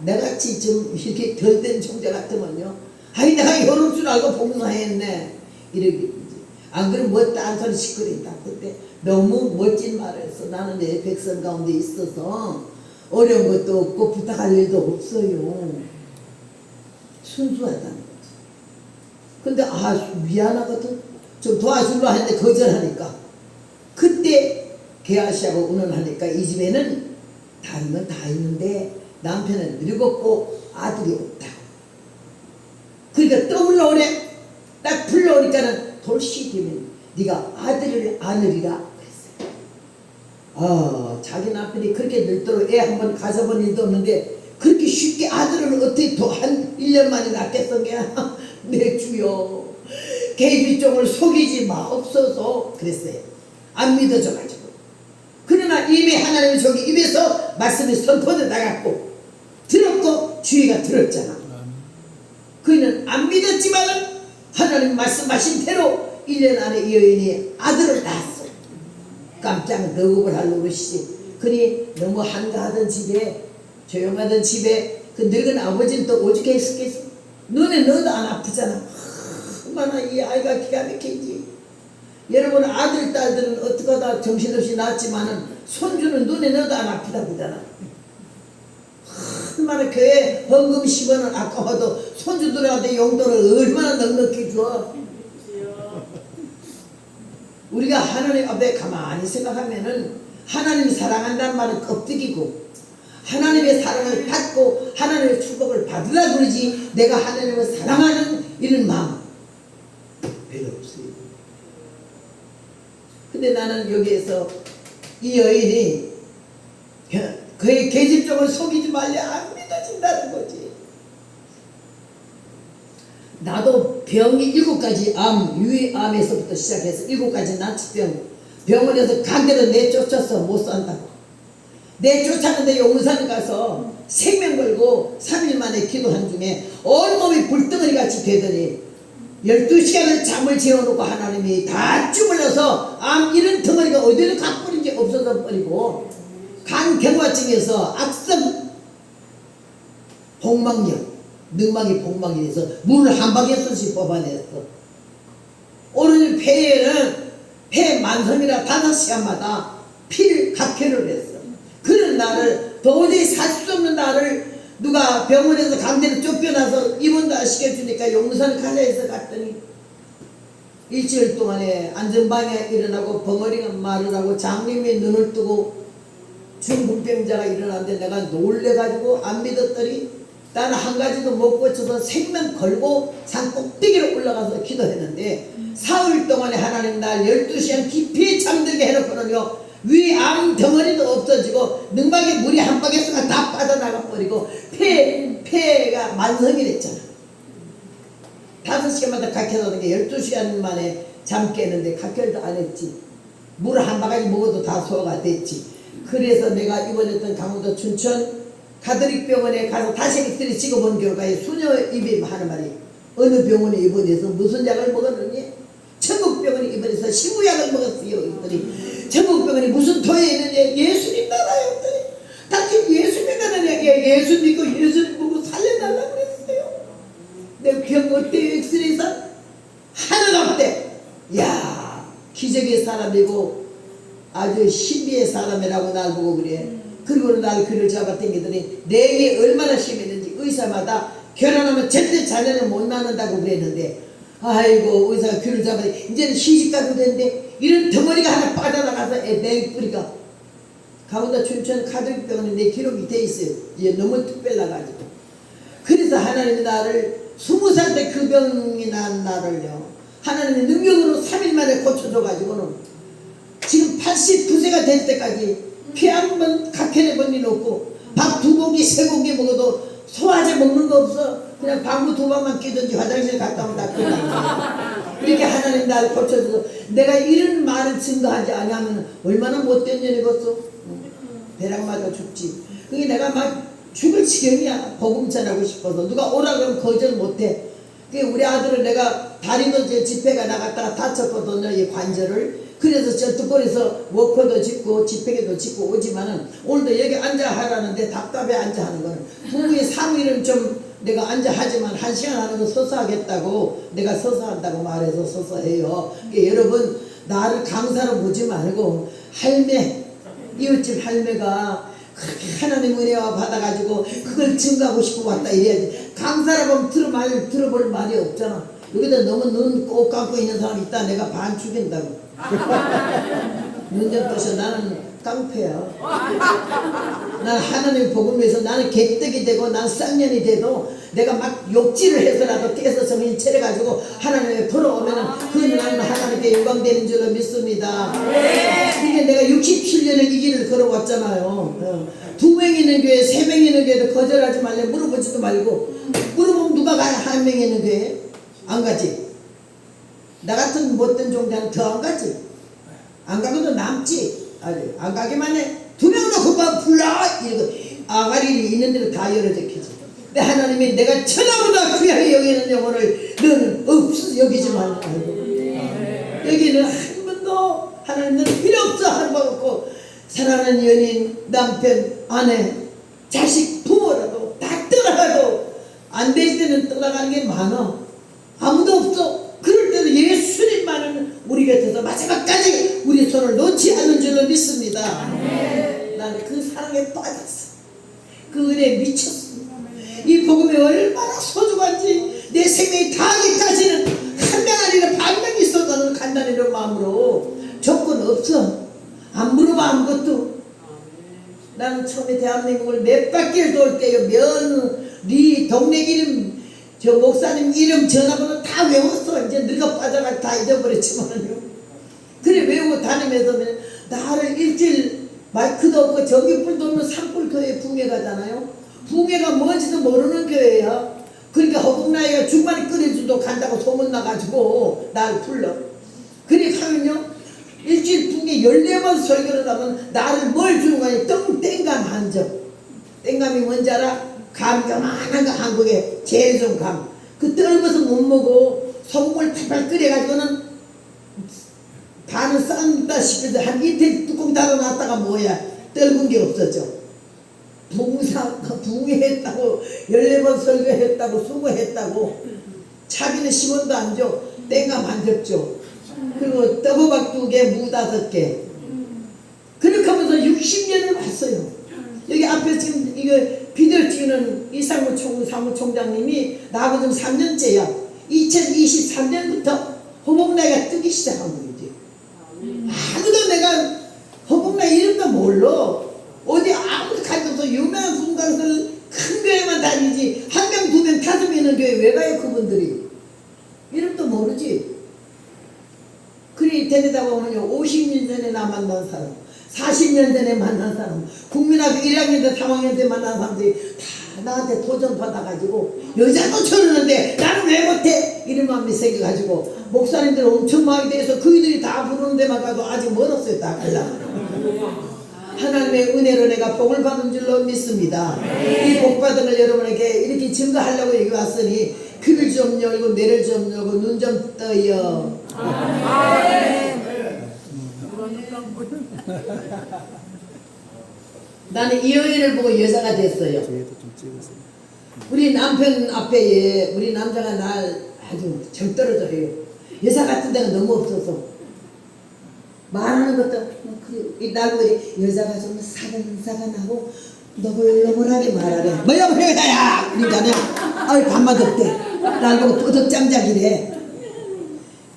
나같이 좀 이렇게 덜된 총자 같으면요, 아이 내가 이럴 줄 알고 봉사했네 이러겠지. 안 그러면 뭐 딴소리 시끄린다. 그때 너무 멋진 말을 했어. 나는 내 백성 가운데 있어서 어려운 것도 없고 부탁할 일도 없어요. 순수하다는 거지. 근데 미안하거든. 좀 도와줄라 했는데 거절하니까, 그때 게하시하고 운운하니까 이 집에는 다른 건 다 있는데 남편은 늙었고 아들이 없다. 그러니까 떠올라오래. 딱 불러오니까는 돌시 되면 네가 아들을 안으리라 그랬어요. 자기 남편이 그렇게 늙도록 애 한 번 가져본 일도 없는데 그렇게 쉽게 아들을 어떻게 더 한 1년 만에 낳겠어? 내 주여, 계비종을 속이지 마옵소서 그랬어요. 안 믿어줘가지고. 그러나 이미 하나님의 종이 입에서 말씀이 선포돼 나갔고 들었고 주의가 들었잖아. 그는 안 믿었지만은 하나님 말씀하신 대로 1년 안에 이 여인이 아들을 낳았어. 깜짝 너급을 할 노릇이지. 그니 너무 한가하던 집에, 조용하던 집에 그 늙은 아버지는 또 오죽해 있었겠어. 눈에 넣어도 안 아프잖아. 얼마나 이 아이가 기가 막히지. 여러분 아들 딸들은 어떻게 하다 정신없이 낳았지만은 손주는 눈에 넣어도 안 아프다 그러잖아. 얼마나 교회 헌금 10원은 아까워도 손주들한테 용돈을 얼마나 넉넉히 줘. 우리가 하나님 앞에 가만히 생각하면은 하나님 사랑한다는 말은 껍데기고, 하나님의 사랑을 받고 하나님의 축복을 받으라 그러지, 내가 하나님을 사랑하는 이런 마음 별로 없어요. 근데 나는 여기에서 이 여인이 그의 계집종을 속이지 말려 안 믿어진다는 거지. 나도 병이 7가지 유의암에서부터 시작해서 7가지 난치병, 병원에서 강제로 내쫓아서 못 산다고. 내쫓았는데 용산 가서 생명 걸고 3일 만에 기도한 중에 온몸이 불덩어리 같이 되더니 12시간을 잠을 재워놓고 하나님이 다 주물러서 암 이런 덩어리가 어디로 가버린지 없어져 버리고, 간경화증에서 악성 복막력, 늑막이 복막이 돼서 물을 한 방에 쏟이 뽑아냈어. 오늘 폐에는 폐 만성이라 5시간마다 피를 각혈을 했어. 그런 나를, 도저히 살 수 없는 나를 누가 병원에서 강제로 쫓겨나서 입원도 안 시켜주니까 용산 가자 해서 갔더니 일주일 동안에 안전방해 일어나고 벙어리가 말을 하고 장님이 눈을 뜨고 중풍병자가 일어났는데 내가 놀래가지고 안 믿었더니 나는 한 가지도 못 고쳐서 생명 걸고 산 꼭대기로 올라가서 기도했는데 사흘 동안에 하나님 날 12시간 깊이 잠들게 해놓고는요 위 암 덩어리도 없어지고 능박에 물이 한 방에서가 다 빠져나가 버리고 폐가 만성이 됐잖아. 5시간마다 각혈하는 게 12시간 만에 잠 깨는데 각혈도 안 했지. 물 한 바가지 먹어도 다 소화가 됐지. 그래서 내가 입원했던 강원도 춘천 가톨릭병원에 가서 다시 엑스레이 찍어본 결과에 수녀 입이 하는 말이 어느 병원에 입원해서 무슨 약을 먹었느니 천국병원에 입원해서 신구약을 먹었어요. 그랬더니 천국병원이 무슨 토에 있느냐 예수님 나라에 했더니 당신 예수 믿는 애게 예수 믿고 예수님 보고 살려달라고 그랬어요. 내 병 어때요? 엑스레이상 하나도 없대. 야 기적의 사람이고 아주 신비의 사람이라고 날 보고 그래. 그리고 날 그를 잡아당기더니 내게 얼마나 심했는지 의사마다 결혼하면 절대 자녀는 못 낳는다고 그랬는데 아이고 의사가 귀를 잡아서 이제는 시집가도 되는데 이런 덩어리가 하나 빠져나가서 내 뿌리가 강원도 춘천 가톨릭병원에 내 기록이 돼 있어요. 이제 너무 특별해가지고 그래서 하나님이 나를 20살 때 그 병이 난 나를요 하나님의 능력으로 3일 만에 고쳐줘가지고는 지금 89세가 될 때까지 피 한 번 각혈해본 일 없고 밥 2공기 3공기 먹어도 소화제 먹는 거 없어. 그냥 방구 2방만 끼든지 화장실 갔다 오면 다 끝나. 이렇게 하나님 나를 고쳐줘서 내가 이런 말을 증거하지 않으면 얼마나 못된 년이겠어. 배랑 맞아 죽지. 그게 내가 막 죽을 지경이야. 복음 전하고 싶어서 누가 오라 그러면 거절 못해. 우리 아들은 내가 다리도 집회가 나갔다가 다쳤거든요. 이 관절을. 그래서 저 뚜껑에서 워커도 짚고 집회기도 짚고 오지만은 오늘도 여기 앉아 하라는데 답답해 앉아 하는 거는 부부의 사무일은 좀 내가 앉아 하지만 1시간 하는 거 서서 하겠다고 내가 서서 한다고 말해서 서서 해요. 그러니까 여러분 나를 강사로 보지 말고 할매 이웃집 할매가 그렇게 하나님 은혜와 받아가지고 그걸 증가하고 싶어 왔다 이래야지. 강사라 보면 들어볼 말이 없잖아. 여기다 너무 눈 꼭 감고 있는 사람 있다 내가 반 죽인다고. 눈 좀 떠서 나는 깡패야. 난 하나님 복음에서 나는 개떡이 되고 난 쌍년이 돼도 내가 막 욕질을 해서라도 깨서 정신 차려가지고 하나님에 돌아오면은 그 나는 하나님께 영광되는 줄로 믿습니다. 이게 내가 67년을 이 길을 걸어왔잖아요. 2명 있는 교회 3명 있는 교회도 거절하지 말래. 물어보지도 말고. 물어보면 누가 가야 1명 있는 교회? 안 가지. 나 같은 못된 종자는 더 안 가지. 안 가고도 남지. 아주 안 가기만 해. 2명 놓고 막 불러 이러고 아가리 있는 대로 다 열어제키지. 근데 하나님이 내가 천하보다 귀하게 여기는 영혼을 너는 없어 여기지 말고 여기는 한 번도 하나님은 필요 없어 하는 거 없고 사랑하는 연인, 남편, 아내, 자식, 부모라도 다 떠나가도 안 될 때는 떠나가는 게 많아. 아무도 없어. 그럴 때도 예수님만은 우리 곁에서 마지막까지 우리 손을 놓지 않는 줄로 믿습니다. 나는 그 사랑에 빠졌어. 그 은혜에 미쳤어. 이 복음이 얼마나 소중한지 내 생명이 다하기까지는 한 명 아니라 100명 있어도 나는 간단히 이런 마음으로 조건 없어. 안 물어봐 아무것도. 나는 처음에 대한민국을 몇 바퀴를 돌 때요 리 동네 이름 저 목사님 이름 전화번호 다 외웠어. 이제 늙어 빠져가 다 잊어버렸지만요. 그래 외우고 다니면서 나를 일주일 마이크도 없고 전기불도 없는 산불교회 붕괴 가잖아요. 붕괴가 뭔지도 모르는 교회야. 그러니까 허벅나이가 중간에 끓여주도 간다고 소문나가지고 날 불러. 그러니까 하면요 일주일 붕괴 14번 설교를 하면 나를 뭘 주는 거니 땡감 한 점. 땡감이 뭔지 알아? 감 요만한 거 한국에 제일 좋은 감. 그 떨궈서 못 먹어. 소금을 팔팔 끓여가지고는 반은 싼다시피 해서 한 이틀 뚜껑 닫아놨다가 뭐야 떨군 게 없었죠. 붕괴했다고 14번 설교했다고 수고했다고 차비는 10원도 안 줘. 땡감 한 점 줘. 그리고 떡호박 2개 무 5개. 그렇게 하면서 60년을 왔어요. 여기 앞에 지금 이거 비디오 찍는 이상무 사무총장님이 나하고 지금 3년째야. 2023년부터 허벅나이가 뜨기 시작한 거지. 아무도 내가 허벅나이 이름도 몰라. 어디 서울강서 큰 교회만 다니지 한 명, 두 명, 다섯 명 있는 교회 왜 가요 그분들이? 이름도 모르지. 그리 데리다 보면요 50년 전에 나 만난 사람, 40년 전에 만난 사람, 국민학교 1학년 때 3학년 때 만난 사람들이 다 나한테 도전 받아가지고 여자도 저러는데 나는 왜 못해? 이런 마음이 생겨가지고 목사님들 엄청 많이 돼서 그이들이 다 부르는 데만 가도 아직 멀었어요. 다 가려면. 하나님의 은혜로 내가 복을 받은 줄로 믿습니다. 이 복 받은 걸 여러분에게 이렇게 증거하려고 여기 왔으니 귀를 좀 열고 뇌를 좀 열고 눈 좀 떠요. 나는 이 여인을 보고 여자가 됐어요. 우리 남편 앞에 우리 남자가 날 아주 정 떨어져요. 여자 같은 데가 너무 없어서 말하는 것도 날 보고 여자가 좀 사근사근하고 너글너글하게 말하래. 뭐야 뭐야 그러니까는 아이 밥맛 없대. 날 보고 또덕장작이래.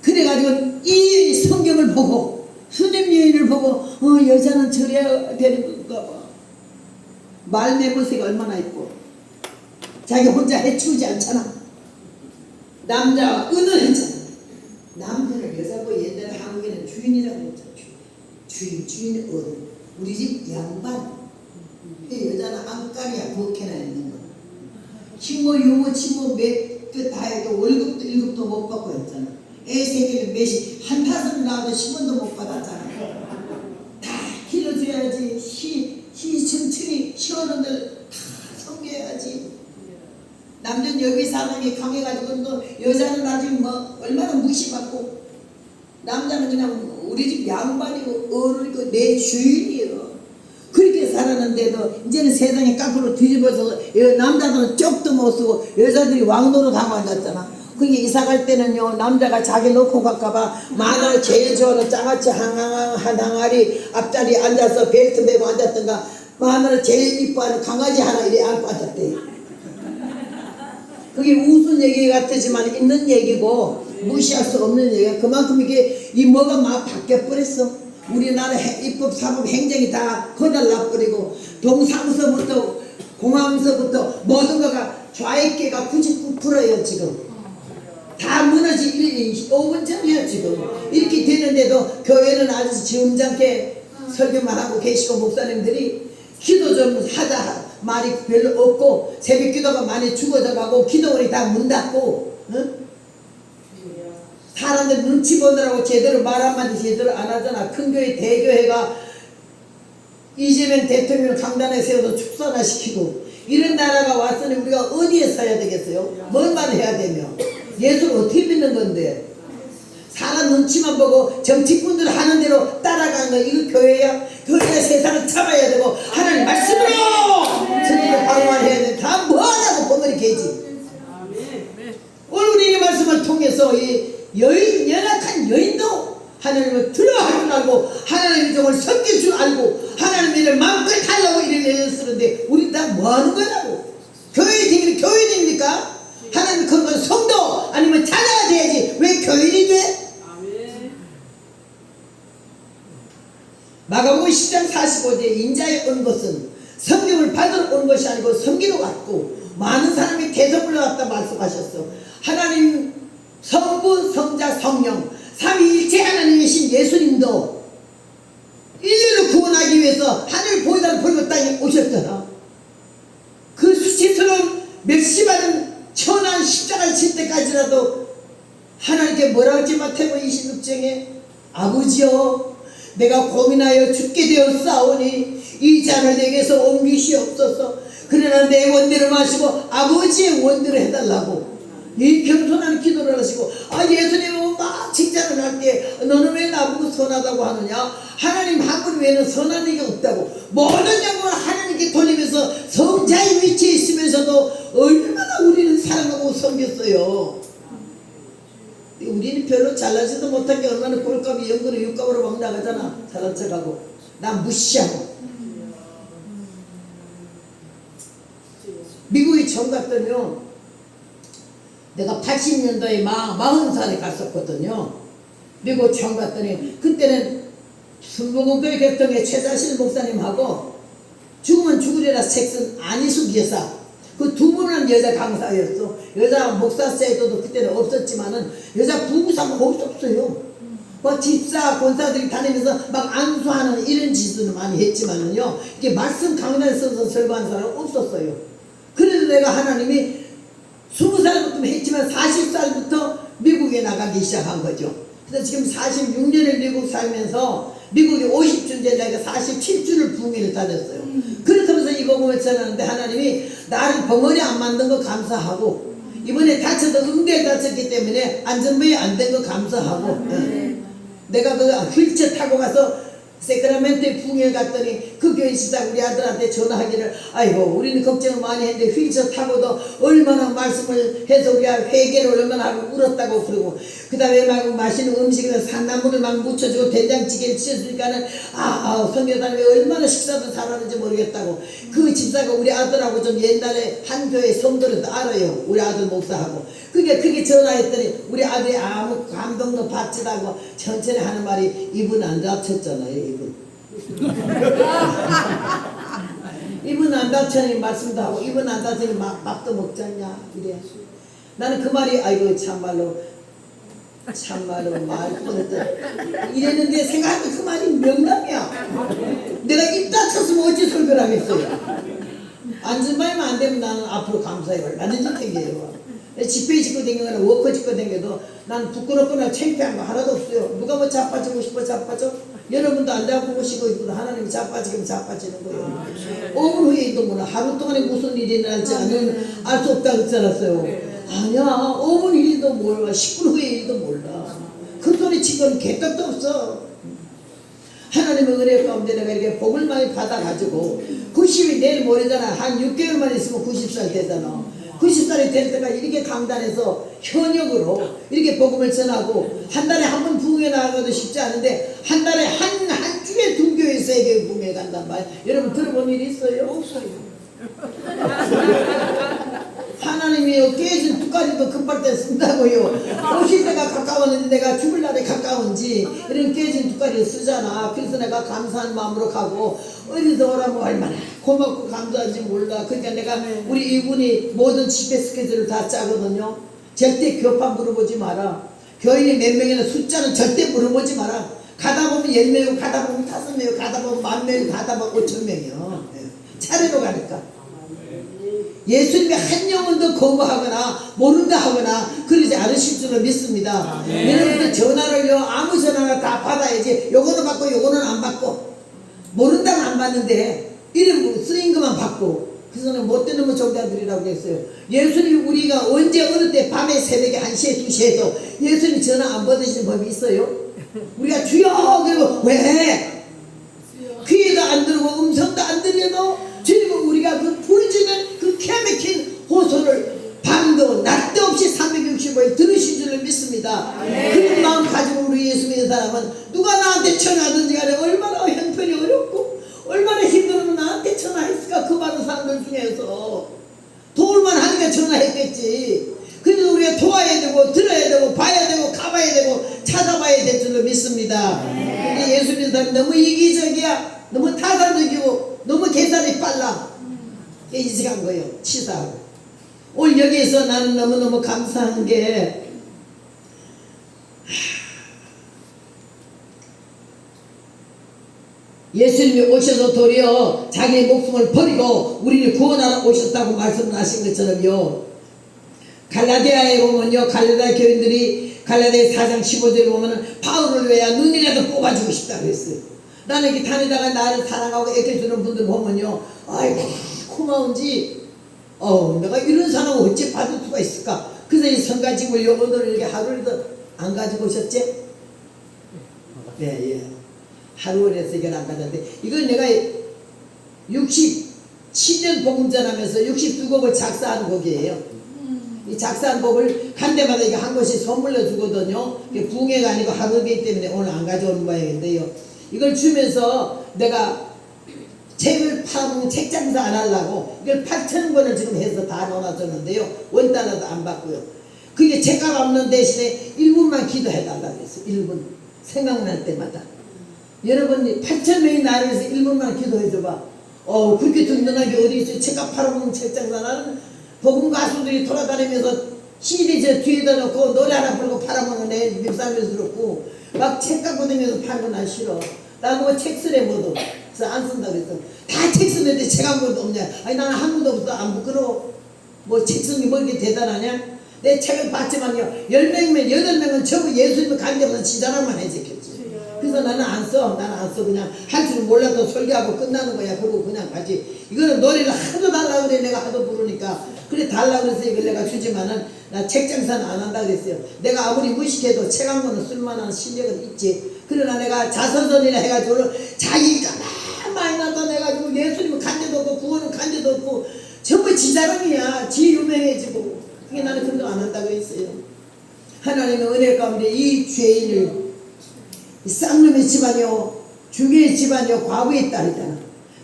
그래가지고 이 성경을 보고 수님 여인을 보고 여자는 저래야 되는 건가 봐. 말매무새가 얼마나 있고 자기 혼자 해치우지 않잖아. 남자가 은은했잖아. 남편을 여자고 옛날에 한국에는 주인이라고 했잖아. 주인의 어른. 우리 집 양반. 여자는 안깔이야. 부엌에나 있는 거. 친모 유모 친모 몇 다 해도 월급도 1급도 못 받고 했잖아. 애 새끼는 몇이 한 타선 나와도 10원도 못 받았잖아. 다 길러줘야지. 천천히 시어른들 다 섬겨야지. 남자는 여기 사람이 강해가지고 또 여자는 아직 뭐 얼마나 무시받고 남자는 그냥 우리 집 양반이고 어른이고 내 주인이요. 그렇게 살았는데도 이제는 세상이 깎으로 뒤집어서 남자들은 쪽도 못 쓰고 여자들이 왕노로 당하고 앉았잖아. 그게 이사 갈 때는요 남자가 자기 놓고 갈까봐 마늘 제일 좋아하는 장아찌 한 항아리 앞자리에 앉아서 벨트 메고 앉았던가 마늘을 제일 이뻐하는 강아지 하나 이리 안고 앉았대. 그게 웃은 얘기 같지만 있는 얘기고 무시할 수 없는 얘기야. 그만큼 이게 이 뭐가 막 바뀌어버렸어. 우리나라 입법 사법 행정이 다 거달나버리고 동사무소부터 공항서부터 모든 거가 좌익계가 99%예요 지금. 다 무너지 5분 전이야 지금. 이렇게 되는데도 교회는 아주 지음장게 설교만 하고 계시고 목사님들이 기도 좀 하자 말이 별로 없고 새벽 기도가 많이 죽어져 가고 기도원이 다 문 닫고 사람들 눈치 보느라고 제대로 말 한마디 제대로 안 하잖아. 큰 교회 대교회가 이재명 대통령 강단에 세워서 축사나 시키고 이런 나라가 왔으니 우리가 어디에 서야 되겠어요? 뭘 말해야 되며 예수를 어떻게 믿는 건데 사람 눈치만 보고 정치꾼들 하는 대로 따라가는 거 이거 교회야? 교회가 세상을 잡아야 되고 하나님 말씀으로 전체를 방어해야 돼. 다 뭐하냐고 벙어리 개지. 오늘 우리 이 말씀을 통해서 이 여인 연약한 여인도 하나님을 두려워할 줄 알고 하나님의 종을 섬길 줄 알고 하나님의 일을 마음껏 하려고 이를 내쓰는데 우리 다 뭐하는 거냐고. 교인입니까? 하나님 그런 건 성도 아니면 자녀가 돼야지 왜 교인이 돼? 마가복음 10장 45절에 인자에 온 것은 성경을 받으러 온 것이 아니고 섬기러 왔고 많은 사람이 대접을 왔다 말씀하셨어. 하나님 성부 성자 성령 삼위일체 하나님이신 예수님도 인류를 구원하기 위해서 하늘 보이다를 버리고 땅에 오셨잖아. 그 수치스러운 멸시받은 천한 십자가를 칠 때까지라도 하나님께 뭐라 하지 마태복음 26장에 아버지여 내가 고민하여 죽게 되었사오니 이 잔을 내게서 옮기시옵소서. 그러나 내 원대로 마시고 아버지의 원대로 해달라고 이 겸손한 기도를 하시고 예수님은 막 칭찬을 할 때 너는 왜 나보고 선하다고 하느냐. 하나님 한 분 외에는 선한 이가 없다고 모든 영광을 하나님께 돌리면서 성자의 위치에 있으면서도 얼마나 우리는 사랑하고 섬겼어요. 우리는 별로 잘나지도 못한 게 얼마나 꼴값이 연근을 육값으로 막 나가잖아. 잘난 척하고 난 무시하고. 미국에 처음 갔더니요 내가 80년도에 40살에 갔었거든요. 미국 처음 갔더니 그때는 순복음교회 개통의 최자실 목사님하고 죽으면 죽으려 우리나라 책선 안희숙 여사, 그 두 분은 여자 강사였어. 여자 목사 제도도 그때는 없었지만은 여자 부부사가 없었어요. 뭐 집사 권사들이 다니면서 막 안수하는 이런 짓들은 많이 했지만은요, 이게 말씀 강단에 써서 설교한 사람은 없었어요. 그래서 내가 하나님이 20살부터 했지만 40살부터 미국에 나가기 시작한 거죠. 그래서 지금 46년을 미국 살면서 미국에 50주인데 내가 47주를 부흥회를 다녔어요. 그렇다면서 이 복음을 전하는데 하나님이 나를 벙어리 안 만든 거 감사하고, 이번에 다쳐도 응대에 다쳤기 때문에 안전부에 안 된 거 감사하고, 내가 그 휠체어 타고 가서 세크라멘토에 부흥회 갔더니 그 교회 시장 우리 아들한테 전화하기를, 아이고 우리는 걱정을 많이 했는데 휠체어 타고도 얼마나 말씀을 해서 우리가 회개를 얼마나 하고 울었다고 그러고, 그 다음에 막 맛있는 음식에서 산나물을 막 묻혀주고 된장찌개를 치셨으니까는 성교단에 얼마나 식사도 잘하는지 모르겠다고. 그 집사가 우리 아들하고 좀 옛날에 한 교회 성도로도 알아요. 우리 아들 목사하고. 그게 전화했더니 우리 아들이 아무 감동도 받지도 않고 천천히 하는 말이, 이분 안 다쳤잖아요. 이분 안 다쳤니 말씀도 하고, 이분 안 다쳤니 밥도 먹잖냐 이래. 나는 그 말이 아이고 참말로 말 뻔했다 이랬는데, 생각하니까 그 말이 명당이야. 내가 입 다쳤으면 어찌 설교를 하겠어요. 안전바이면 안 되면 나는 앞으로 감사해 얼마든지 댕겨요. 지폐 짓고 댕기거나 워커 짓고 댕겨도 난 부끄럽거나 창피한 거 하나도 없어요. 누가 뭐 자빠지고 싶어 자빠져? 여러분도 안 자빠지고 싶고 하나님이 자빠지면 자빠지는 거예요. 5분 후에 이동구나. 하루 동안에 무슨 일이 날지 알 수 없다고 했잖았어요. 아니야, 5분 일도 몰라, 10분 후에 일도 몰라. 그 소리 치고는 개떡도 없어. 하나님의 은혜 가운데 내가 이렇게 복을 많이 받아가지고 90이 내일 모레잖아. 한 6개월만 있으면 90살 되잖아. 90살이 될 때가 이렇게 강단에서 현역으로 이렇게 복음을 전하고, 한 달에 한 번 부흥회 나가도 쉽지 않은데 한 달에 한 주에 두 교회 3개 부흥회 간단 말이야. 여러분 들어본 일이 있어요? 없어요. 하나님이요 깨진 뚜까리도 급할 때 쓴다고요. 오실 때가 가까웠는데 내가 죽을 날에 가까운지 이런 깨진 뚜까리를 쓰잖아. 그래서 내가 감사한 마음으로 가고, 어디서 오라면 얼마나 고맙고 감사한지 몰라. 그러니까 내가 우리 이분이 모든 집회 스케줄을 다 짜거든요. 절대 교파 물어보지 마라. 교인이 몇 명이나 숫자는 절대 물어보지 마라. 가다 보면 10명이고 가다 보면 5명이고 가다 보면 10,000명이고 가다 보면 5,000명이요. 차례로 가니까. 예수님의 한 영혼도 거부하거나 모른다 하거나 그러지 않으실 줄로 믿습니다. 여러분들 전화를요, 아무 전화나 다 받아야지. 요거는 받고 요거는 안 받고, 모른다면 안 받는데 이름 쓰인 것만 받고. 그래서 는 못된 놈의 종자들이라고 했어요. 예수님 우리가 언제 어느 때 밤에 새벽에 1시에 2시에도 예수님 전화 안 받으시는 법이 있어요? 우리가 주여 그리고 왜? 귀에도 안 들고 음성도 안 들려도 주님은 우리가 그 부르짖는 그 기가 막힌 호소를 밤도 낮도 없이 365일 들으신 줄을 믿습니다. 그런 마음 가지고 우리 예수 믿는 사람은 누가 나한테 전화하든지 간에 얼마나 형편이 어렵고 얼마나 힘들면 나한테 전화했을까. 그 많은 사람들 중에서 도울만 하니까 전화했겠지. 그래서 우리가 도와야 되고 들어야 되고 봐야 되고 가봐야 되고 찾아봐야 될 줄로 믿습니다. 근데 예수 믿는 사람이 너무 이기적이야. 너무 타산적이고 너무 계산이 빨라. 깨지직한 거예요. 치사하고. 오늘 여기에서 나는 너무너무 감사한 게, 예수님이 오셔서 도리어 자기의 목숨을 버리고 우리를 구원하러 오셨다고 말씀하신 것처럼요, 갈라디아에 보면요, 갈라디아 교인들이 갈라디아 4장 15절에 보면은 바울을 왜야 눈이라도 뽑아주고 싶다고 했어요. 나는 이렇게 다니다가 나를 사랑하고 애껴주는 분들 보면요, 아이고 고마운지, 내가 이런 사람을 어찌 받을 수가 있을까. 그래서 이 성가집을 오늘 이렇게 하루라도 안 가지고 오셨지? 예. 하루에서 이걸 안 가졌는데, 이건 내가 67년 복음 전하면서 62곡을 작사한 곡이에요. 이 작사한 곡을 간 데마다 이게 한 곳이 선물로 주거든요. 부흥회가 아니고 하루이기 때문에 오늘 안 가져오는 모양인데요. 이걸 주면서 내가 책을 팔아보면 책 장사 안 하려고 이걸 8,000권을 지금 해서 다 넣어놨었는데요. 원달러도 안 받고요. 그게 책값 없는 대신에 1분만 기도해달라고 그랬어요. 1분. 생각날 때마다. 여러분이 8,000명이 나를 위해서 1분만 기도해줘봐. 그렇게 든든하게 어디 있어요. 책값 팔아먹는 책장사. 나는 복음 가수들이 돌아다니면서 CD 저 뒤에다 놓고 노래 하나 부르고 팔아먹는 애 밉상스럽고 막 책 갖고 다니면서 파는 건 난 싫어. 나는 뭐 책 쓰래 뭐도. 그래서 안 쓴다 그랬어. 다 책 쓰는데 책 한 권도 없냐. 아니 나는 한 권도 없어. 안 부끄러워. 뭐 책 쓰는 게 뭐 이렇게 대단하냐. 내 책을 봤지만요 10명이면 8명은 전부 예수님을 가리켜서 지자랑만 해줬겠지. 그래서 나는 안 써. 나는 안 써. 그냥 할 줄은 몰라도 설교하고 끝나는 거야. 그러고 그냥 가지. 이거는 노래를 하도 달라고 그래. 내가 하도 부르니까. 그래 달라고 그래서 이걸 내가 주지만은 나 책 장사는 안 한다 그랬어요. 내가 아무리 무식해도 책 한 권은 쓸만한 실력은 있지. 그러나 내가 자선선이라 해가지고 자기가 많이 나타내가지고 예수님은 간데도 없고 구원은 간데도 없고 전부 지자랑이야. 지 유명해지고. 그게 나는 그런 거 안 한다 그랬어요. 하나님의 은혜 가운데 이 죄인을 쌍놈의 집안이요 중개의 집안이요 과부의 딸이잖아.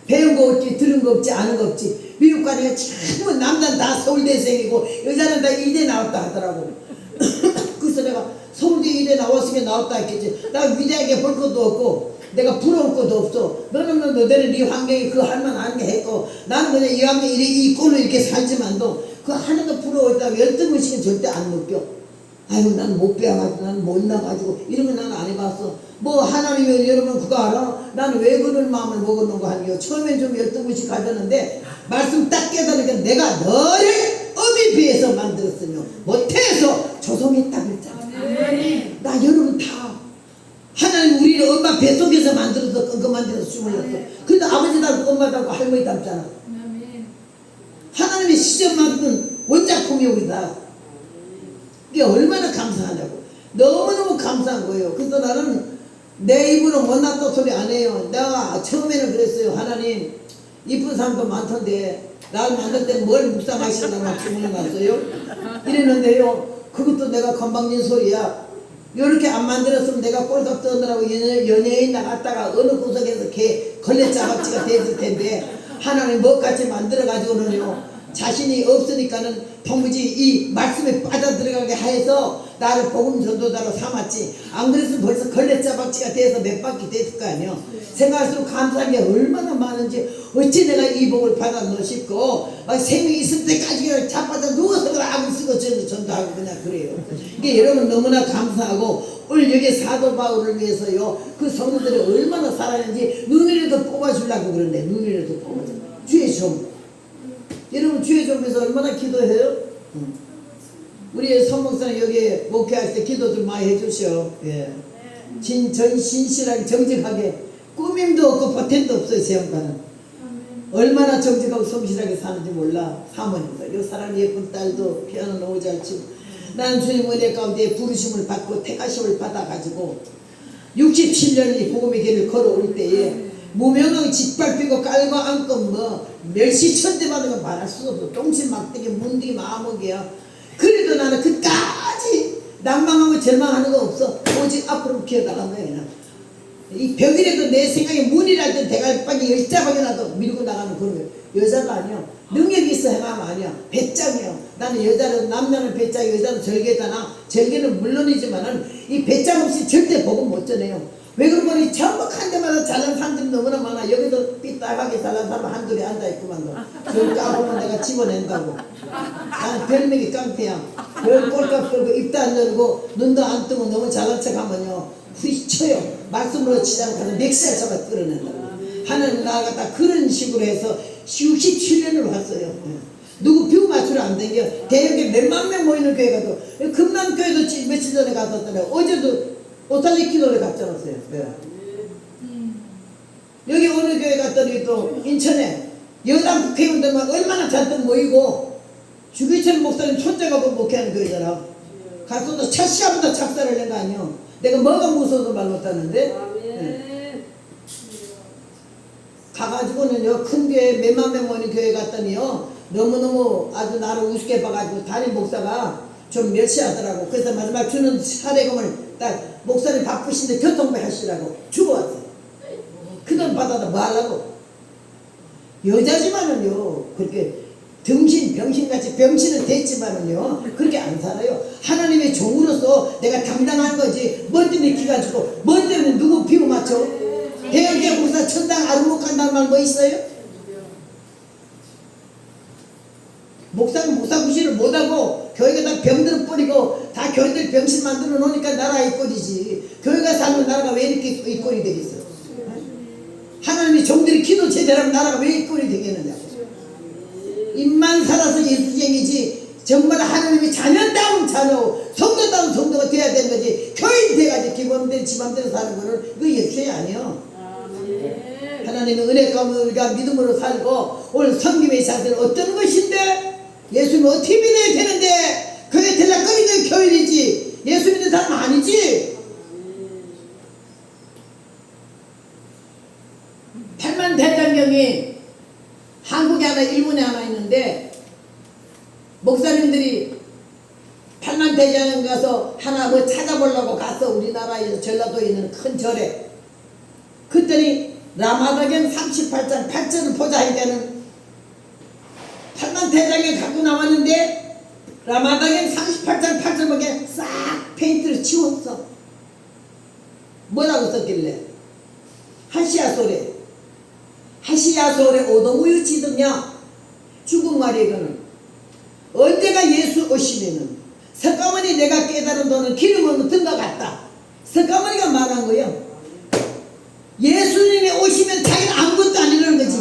배운 거 없지 들은 거 없지 아는 거 없지. 미국 가니까 전부 남자는 다 서울대생이고 여자는 다 이대 나왔다 하더라고. 그래서 내가 서울대 이대 나왔으면 나왔다 했겠지. 나 위대하게 볼 것도 없고 내가 부러울 것도 없어. 너는 너대는 네 환경이 그 할만 하는 게 했고 나는 그냥 이 환경이 이 꼴로 이렇게 살지만도 그 하나도 부러워했다고 열등의식은 절대 안 느껴. 아유 난 못 배워가지고 난 못나가지고 이런 거 나는 안 해봤어. 뭐 하나님이 여러분 그거 알아? 나는 왜 그런 마음을 먹었는 거 아니에요. 처음엔 좀 열등의식 가졌는데 말씀 딱 깨달으니까 내가 너를 업에 비해서 만들었으며 못해서 조성했다 그랬잖아. 나 여러분 다 하나님 우리를 엄마 뱃속에서 만들어서 끙끙 만들어서 주물렀어. 근데 아버지 닮고 엄마 닮고 할머니 닮잖아. 하나님의 시점 만든 원작품이 우리다. 이게 얼마나 감사하냐고. 너무너무 감사한 거예요. 그래서 나는 내 입으로 못났다 소리 안 해요. 내가 처음에는 그랬어요. 하나님 이쁜 사람도 많던데 나를 만들 때 뭘 묵상하시려고 막 주문을 놨어요. 이랬는데요. 그것도 내가 건방진 소리야. 이렇게 안 만들었으면 내가 꼴값 떠느라고 연예인 나갔다가 어느 구석에서 개 걸레짜박지가 됐을 텐데 하나님 뭐같이 만들어가지고는요 자신이 없으니까는 도무지 이 말씀에 빠져들어가게 해서 나를 복음 전도자로 삼았지. 안 그랬으면 벌써 걸레짜박지가 돼서 몇 바퀴 됐을 거 아니요. 생각할수록 감사한 게 얼마나 많은지 어찌 내가 이 복을 받았노 싶고 생명이 있을 때까지 그냥 자빠져 누워서 악을 쓰고 전도하고 그냥 그래요. 이게 여러분 너무나 감사하고 오늘 여기 사도 바울을 위해서요 그 성도들이 얼마나 살았는지 눈이라도 뽑아주려고 그러는데 눈이라도 뽑아줘. 주의 점 여러분 주의 점에서 얼마나 기도해요? 우리 성목사님 여기 목회할 때 기도 좀 많이 해주셔. 예. 신실하게 정직하게 꾸밈도 없고 보탬도 없어요. 제 양반은 얼마나 정직하고 성실하게 사는지 몰라. 사모님들 요 사람 예쁜 딸도 피아노 너무 잘 치고 나는 주님 은혜 가운데 부르심을 받고 택하심을 받아가지고 67년이 복음의 길을 걸어올 때에 무명하게 짓밟히고 깔고 안고 뭐 멸시천대 받은 거 말할 수 없어. 똥심 막대기 문디 마음먹이야. 그래도 나는 끝까지 낭망하고 절망하는 거 없어. 오직 앞으로 기어나간 거야. 그냥 이 벽이라도 내 생각에 문이랄 때 대갈박이 열자박이 나도 밀고 나가는 그런 거야. 여자가 아니야. 능력이 있어 행하면 아니야. 배짱이야. 나는 여자는 남자는 배짱 여자는 절개잖아. 절개는 물론이지만은 이 배짱 없이 절대 복음 못 전해요. 왜 그러면 전부 한 데마다 잘난 사람들이 너무나 많아. 여기도 삐딱하게 잘난 사람 한둘이 앉아있구만. 저 까보면 내가 집어낸다고. 난 별명이 깡패야. 별 꼴값 걸고 입도 안 열고 눈도 안 뜨고 너무 잘난 척하면요 후이쳐요. 말씀으로 치자면 가서 멱살 잡아 끌어낸다고. 하나님 나아갔다 그런 식으로 해서 67년을 왔어요. 누구 뷰 맞추러 안 댕겨. 대형에 몇만 명 모이는 교회 가도 금남교회도 며칠 전에 갔었잖아요. 어제도 오살리 기도를 갔잖아요. 네. 여기 어느 교회 갔더니 또 인천에 여당 국회의원들만 얼마나 잔뜩 모이고 주기철 목사님 손자가 목회하는 교회잖아. 가서도 첫 시간부터 작사를 낸 거 아니요. 내가 뭐가 무서워서 말 못하는데 네. 가가지고는요 큰 교회 몇만 명 모이는 교회 갔더니요 너무너무 아주 나를 우습게 봐가지고 담임 목사가 좀 멸시하더라고. 그래서 마지막 주는 사례금을 딱 목사님 바쁘신데 교통비 하시라고 주고 왔어요. 그 돈 받아다 뭐 하려고. 여자지만은요 그렇게 병신같이 병신은 됐지만은요 그렇게 안 살아요. 하나님의 종으로서 내가 당당한 거지. 뭔 때문에 기가지고 뭔 때문에 누구 비유 맞춰. 대형교회 목사 천당 아르못 간다는 말 뭐 있어요? 목사는 목사 구실을 못하고 교회가 다 병들어 뿌리고 다 교회들 병신 만들어 놓으니까 나라 이꼴이지. 교회가 살면 나라가 왜 이렇게 이꼴이 되겠어? 하나님이 종들이 기도 제대로 하면 나라가 왜 이꼴이 되겠느냐고. 입만 살아서 예수쟁이지 정말 하나님이 자녀다운 자녀, 성도다운 성도가 돼야 되는 거지. 교인 돼가지고 기본대로 지맘대로 사는 거는 이거 예수의 아니야. 하나님의 은혜 가운데 우리가 믿음으로 살고 오늘 성김의 자세는 어떤 것인데 예수님은 어떻게 믿어야 되는데 그게 들락거리는 교인이지 예수 믿는 사람 아니지. 8만 대장경이 한국에 하나 일본에 하나 있는데 목사님들이 8만 대장경 가서 하나 뭐 찾아보려고 갔어. 우리나라에서 전라도에 있는 큰 절에. 그랬더니 라마다경 38장 8절을 보자 하니까는 8만 대장경 갖고 나왔는데 라마다경 38장 8절 보게 싹 페인트를 치웠어. 뭐라고 썼길래 하시아소레 하시아소레 오동우유 지드냐. 중국말이 이거는 언제가 예수 오시면은 석가모니 내가 깨달은 너는 기름 없는 등과 같다. 석가모니가 말한 거예요. 예수님이 오시면 자기는 아무것도 아니라는 거지.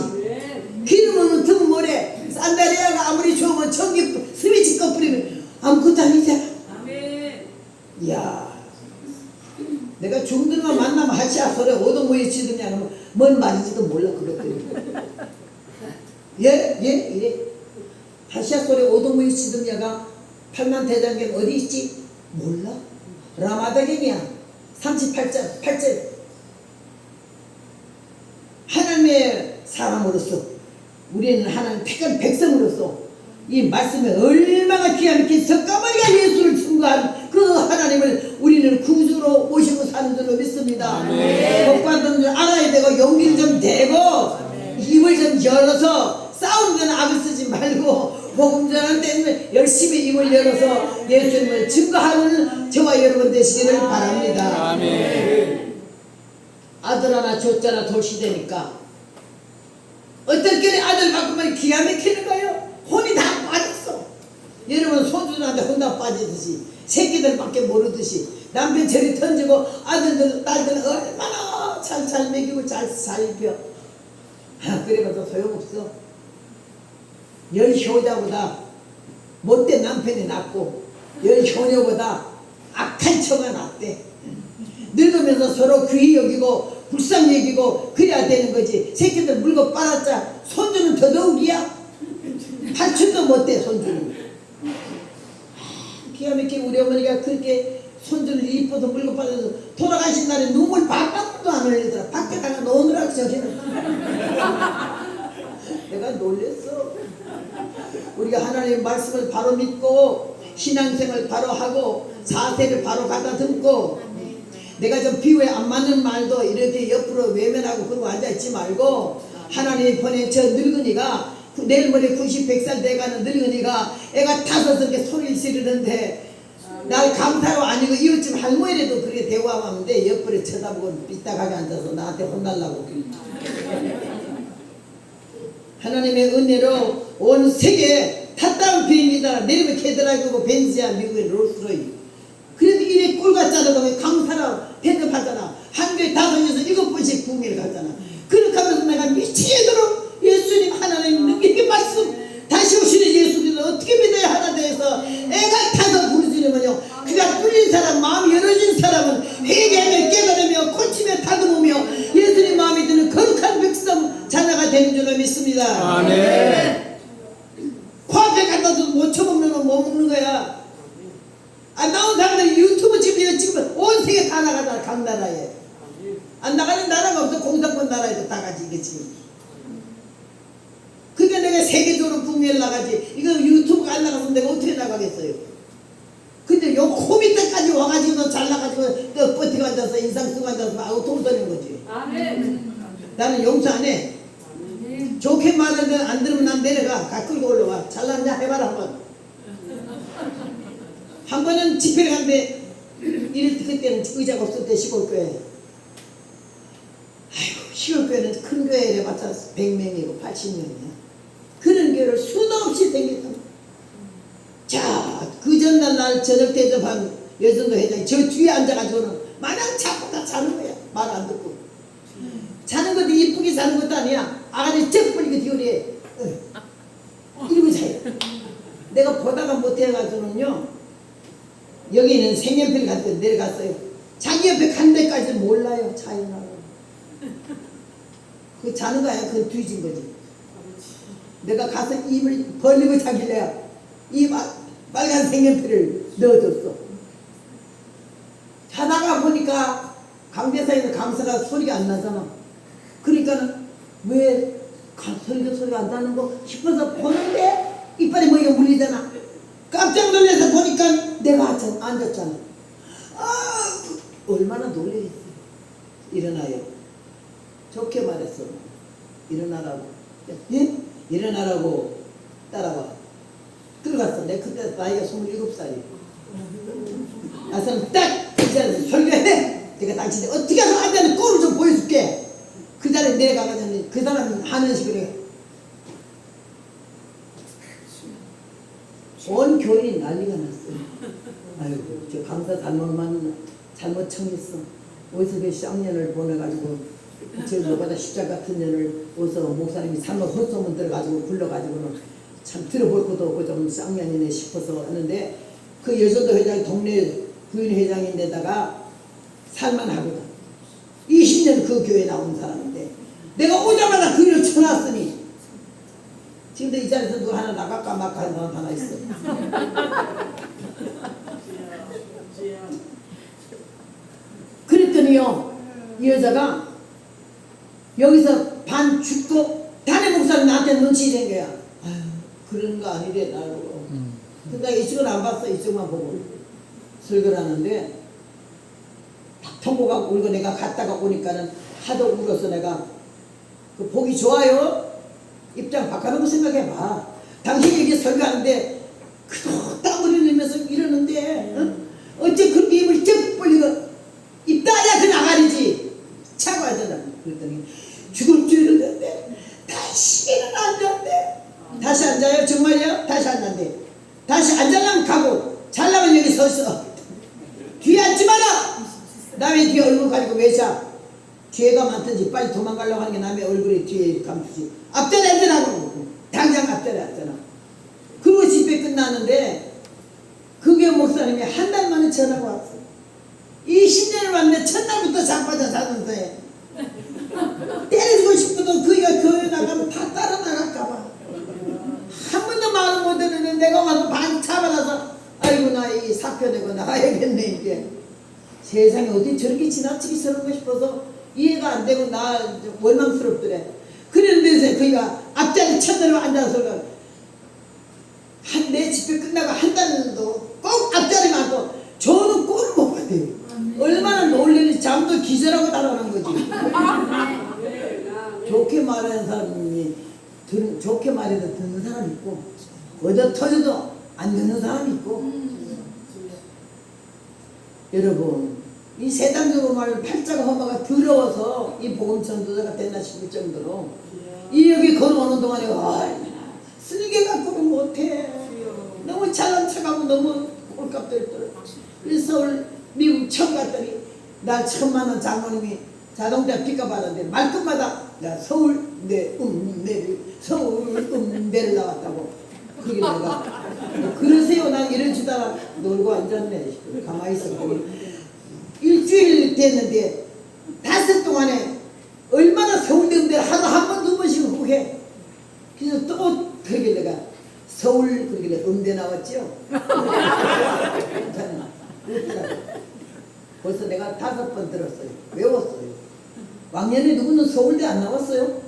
기름 없는 등은 뭐래? 산다리아가 아무리 좋으면 전기 스위치 꺼뿌리면 아무것도 아니잖아. 이야, 내가 중들만 만나면 하시아소레 오동무에 지드냐 그러면 뭔 말인지도 몰라. 그랬더니 예? 하시아소레 오동무에 지드냐가 8만 대장경 어디 있지? 몰라. 라마다경이야. 38절 8절. 하나님의 사람으로서 우리는 하나님 택한 백성으로서 이 말씀에 얼마나 기가 막힌 석가모니가 예수를 증거한 그 하나님을 우리는 구주로 모시고 사는 줄로 믿습니다. 복 받는 줄 알아야 되고 용기를 좀 내고 입을 좀 열어서 싸우는 데는 악을 쓰지 말고 복음 전하는 데는 열심히 입을 열어서 예수님을 증거하는 저와 여러분 되시기를 바랍니다. 아멘. 아들 하나 줬잖아. 돌시대니까 어떻게 아들 갖고만 기가 막히는 거예요. 혼이 다 빠졌어. 여러분 손주들한테 혼 다 빠지듯이 새끼들밖에 모르듯이 남편 저리 던지고 아들들 딸들은 얼마나 잘 먹이고 잘 입혀. 그래봐도 소용없어. 열 효자보다 못된 남편이 낫고 열 효녀보다 악한 처가 낫대. 늙으면서 서로 귀히 여기고 불쌍히 여기고 그래야 되는 거지. 새끼들 물고 빨았자 손주는 더더욱이야. 팔촌도 못돼 손주는. 기가 막히게 우리 어머니가 그렇게 손주를 이뻐서 물고 빨아서 돌아가신 날에 눈물 반방울도 안 흘리더라. 밖에 나가 노느라고 저기는. 내가 놀랬어. 우리가 하나님의 말씀을 바로 믿고 신앙생활을 바로 하고 자세를 바로 갖다 듣고 내가 좀 비유에 안 맞는 말도 이렇게 옆으로 외면하고 그러고 앉아있지 말고 하나님이 보낸 저 늙은이가 내일 모레 90, 100살 돼가는 늙은이가 애가 타서 저렇게 소리를 지르는데 날 감사로 아니고 이웃집 할머니라도 그렇게 대화하는데 옆으로 쳐다보고 삐딱하게 앉아서 나한테 혼날라고. 하나님의 은혜로 온 세계 탔다운 비행기다 내리면 캐드라이고 벤츠야 미국의 롤스로이. 그래도 이래 꼴같잖아. 강사라 대접하잖아. 한 교회 5에서 7번씩 구매를 가잖아. 그렇게 하면서 내가 미치도록 예수님 하나님 이렇게 말씀 다시 오시는 예수님을 어떻게 믿어야 하나 돼서 애가 타서 부르시려면요. 그가 뚫린 사람 마음이 열어진 사람은 회개하며 깨달으며 고치며 다듬으며 예수님 마음에 드는 거룩한 백성 자녀가 되는 줄로 믿습니다. 아멘. 코앞에 갖다도 못 쳐먹는 건 못 먹는 거야. 나온 사람들이 유튜브 지금 온 세계 다 나가잖아. 각 나라에 안 나가는 나라가 없어. 공산권 나라에도 다 가지 이게 지금. 그러니까 내가 세계적으로 북미를 나가지. 이거 유튜브가 안 나가서 내가 어떻게 나가겠어요. 근데 요 코밑에까지 와가지고 잘 나가지고 또 버티고 앉아서 인상 쓰고 앉아서 아우 돈 쓰는 거지. 아멘. 나는 용서 안 해. 아멘. 좋게 말하는 건 안 들으면 난 내려가. 가 끌고 올라와. 잘났냐 해봐라 한번. 한 번은 집회를 갔는데 이럴 때 그때는 의자가 없을 때 시골교회. 아이고 시골교회는 큰 교회를 해봤자 100명이고 80명이야. 그런 교회를 수도 없이 댕겼다. 자, 그 전날 날 저녁 대접한 여전도 회장이 저 뒤에 앉아가지고는 마냥 자꾸 다 자는 거야. 말 안 듣고. 자는 것도 이쁘게 자는 것도 아니야. 아가리 쩍 벌리고 뒤오래. 이러고 자요. 내가 보다가 못해가지고는요, 여기는 색연필 가지고 내려갔어요. 자기 옆에 간 데까지 몰라요. 자연하고. 그 자는 거야. 그건 뒤진 거지. 내가 가서 입을 벌리고 자길래야 이 빨간 색연필을 넣어줬어. 자다가 보니까 강대상에서 강사가 소리가 안 나잖아. 그러니까는 왜 소리가 안 나는 거 싶어서 보는데 이빨에 뭐가 물리잖아. 깜짝 놀라서 보니까 내가 앉았잖아. 아, 얼마나 놀라겠어요. 일어나요. 좋게 말했어. 일어나라고. 예? 일어나라고 따라와. 들어갔어. 내 그때 나이가 27살이야. 나서는 딱 이 자리에서 설교해. 내가 당신이 어떻게 해서 앉아는 꼴을 좀 보여줄게. 그 자리에 내려가가지고 그 사람이 하는 식으로 해. 온 교인이 난리가 났어요. 아이고, 저 강사 잘못 청했어. 어디서 그 쌍년을 보내가지고 저 뭐보다 십자 같은 년을 어디서 목사님이 잘못 헛소문 들어가지고 불러가지고는 참 들어볼 것도 없고 좀 쌍년이네 싶어서 하는데 그 여전도 회장이 동네 부인 회장인데다가 살만하거든. 20년 그 교회 나온 사람인데 내가 오자마자 그 일을 쳐놨으니 지금도 이 자리에서 누가 하나 나갈까 말까 하는 사람 하나 있어. 그랬더니요, 이 여자가 여기서 반 죽고 담임 목사님 나한테 눈치 낸 거야. 아유, 그런 거 아니래 나로. 근데 이쪽은 안 봤어. 이쪽만 보고 설교를 하는데 통고가 울고 내가 갔다가 오니까는 하도 울어서 내가 그 보기 좋아요. 입장 바꿔놓고 생각해봐. 당신이 이렇게 설교하는데 그도 땀 흘리면서 이러는데 어째 그렇게 입을 쩍 벌리고 입 따야 그 나가리지. 차고 하잖아. 그랬더니 죽을 줄 알았는데 다시는 앉았대. 다시 앉아요? 정말요? 다시 앉았대. 다시 앉으려면 가고 잘나면 여기 서서 뒤에 앉지 마라. 남의 뒤에 얼굴 가리고 왜 자? 죄가 많든지 빨리 도망가려고 하는 게 남의 얼굴에 뒤에 감추지. 앞자리 앉으라고. 당장 앞자리 앉잖아. 그리고 집회 끝나는데 그게 목사님이 한 달 만에 전화가 왔어. 20년을 왔는데 첫날부터 자빠져 자는데 때려주고 싶어도 그이가 교회 나가면 다 따라 나갈까봐 한 번도 말을 못 듣는데 내가 와서 반 잡아놔서 아이고 나 이 사표 내고 나가야겠네. 이게 세상에 어디 저렇게 지나치게 서는 거 싶어서 이해가 안 되고 나 원망스럽더래. 그런데 그이가 앞자리 쳐들어 앉아서 내 집회 끝나고 한 달도 꼭 앞자리만 앉고 저는 꼴을 못 받아요. 얼마나 놀리는지 잠도 기절하고 달아난 거지. 좋게 말하는 사람이 좋게 말해도 듣는 사람이 있고 어디 터져도 안 듣는 사람이 있고. 여러분 이 세상적으로 말하면 팔자가 허마가 더러워서 이 복음 전도자가 됐나 싶을 정도로 이 여기 걸어오는 동안에 쓸개 갖고는 못해. 너무 잘난 척하고 너무 꼴값들더라. 그래서 서울 미국 처음 갔더니 날 처음 만난 장모님이 자동차 픽업 하는데 말끝마다 야 서울 내 서울 내를 나왔다고. 그게 내가 그러세요. 난 이래주다가 놀고 앉았네. 가만히 있었더니 일주일 됐는데 5달 동안에 얼마나 서울대 음대를 하루 한 번, 2번씩 후해. 그래서 또 그러게 내가 서울 그러길래 음대 나왔죠. 벌써 내가 5번 들었어요. 외웠어요. 왕년에 누구는 서울대 안 나왔어요?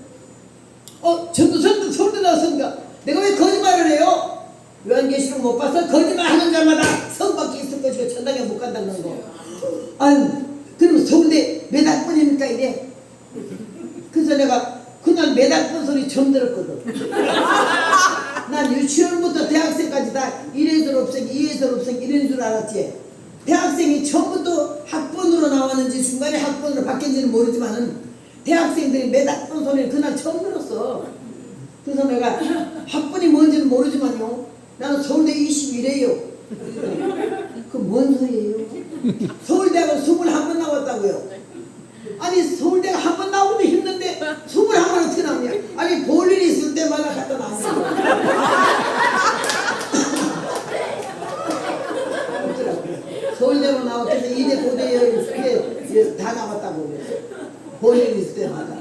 저도 서울대 나왔습니다. 내가 왜 거짓말을 해요? 요한계시록 못 봐서 거짓말하는 자마다 성밖에 있을 것이고 천당에 못 간다는 거. 아유, 그럼 서울대 몇 학번입니까 이래? 그래서 내가 그날 몇 학번 소리 처음 들었거든. 난 유치원부터 대학생까지 다 1회설 없생, 2회설 없생 이런 줄 알았지. 대학생이 처음부터 학번으로 나왔는지 중간에 학번으로 바뀐지는 모르지만은 대학생들이 몇 학번 소리를 그날 처음 들었어. 그래서 내가 학번이 뭔지는 모르지만요. 나는 서울대 21회요. 그 뭔 소리예요? 서울대학은 21번 나왔다고요. 아니 서울대가 한 번 나오기도 힘든데 21번 어떻게 나오냐? 아니 볼 일이 있을 때마다 갖다 나온다. 서울대로 나왔겠어. 이대 고대 다 나왔다고 그래. 볼 일이 있을 때마다.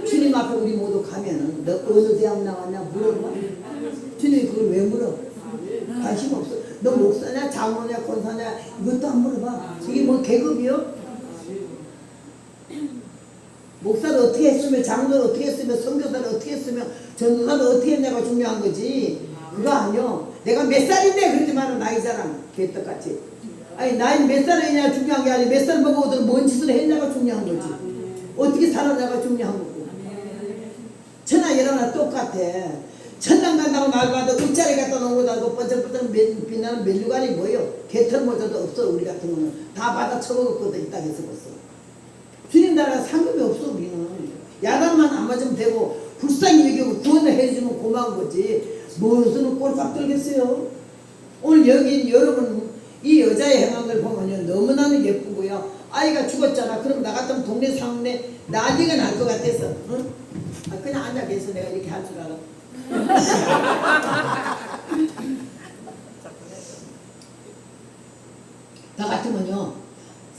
주님 앞에 우리 모두 가면은 너 어느 대학 나왔냐 물어봐. 주님이 그걸 왜 물어? 관심 없어. 너 목사냐 장로냐 권사냐 이것도 안 물어봐. 이게 뭐 계급이요? 목사를 어떻게 했으면 장로를 어떻게 했으면 선교사를 어떻게 했으면 전도사를 어떻게 했냐가 중요한 거지. 그거 아니요. 내가 몇 살인데 그러지 마라. 나이 자랑 개떡같이. 아니 나이 몇 살이냐 중요한 게 아니라 몇 살 먹어도 뭔 짓을 했냐가 중요한 거지. 어떻게 살았냐가 중요한 거고. 천하 열하나 똑같아. 천당 간다고 날 봐도 옷자리 갖다 놓은 거다고 번쩍번쩍 빛나는 멜류관이 뭐요? 개털 모자도 없어. 우리 같은 거는 다 받아 처먹었거든. 이 땅에서 벌써. 주님 나라 상금이 없어. 우리는 야단만 안 맞으면 되고 불쌍히 여기고 구원을 해주면 고마운 거지. 무슨 꼴값 들겠어요. 오늘 여기 여러분 이 여자의 행한 걸 보면요 너무나도 예쁘고요. 아이가 죽었잖아. 그럼 나 같으면 동네 상인에 난리가 날 것 같아서 응? 아, 그냥 앉아 계서 내가 이렇게 할 줄 알아. 나 같으면요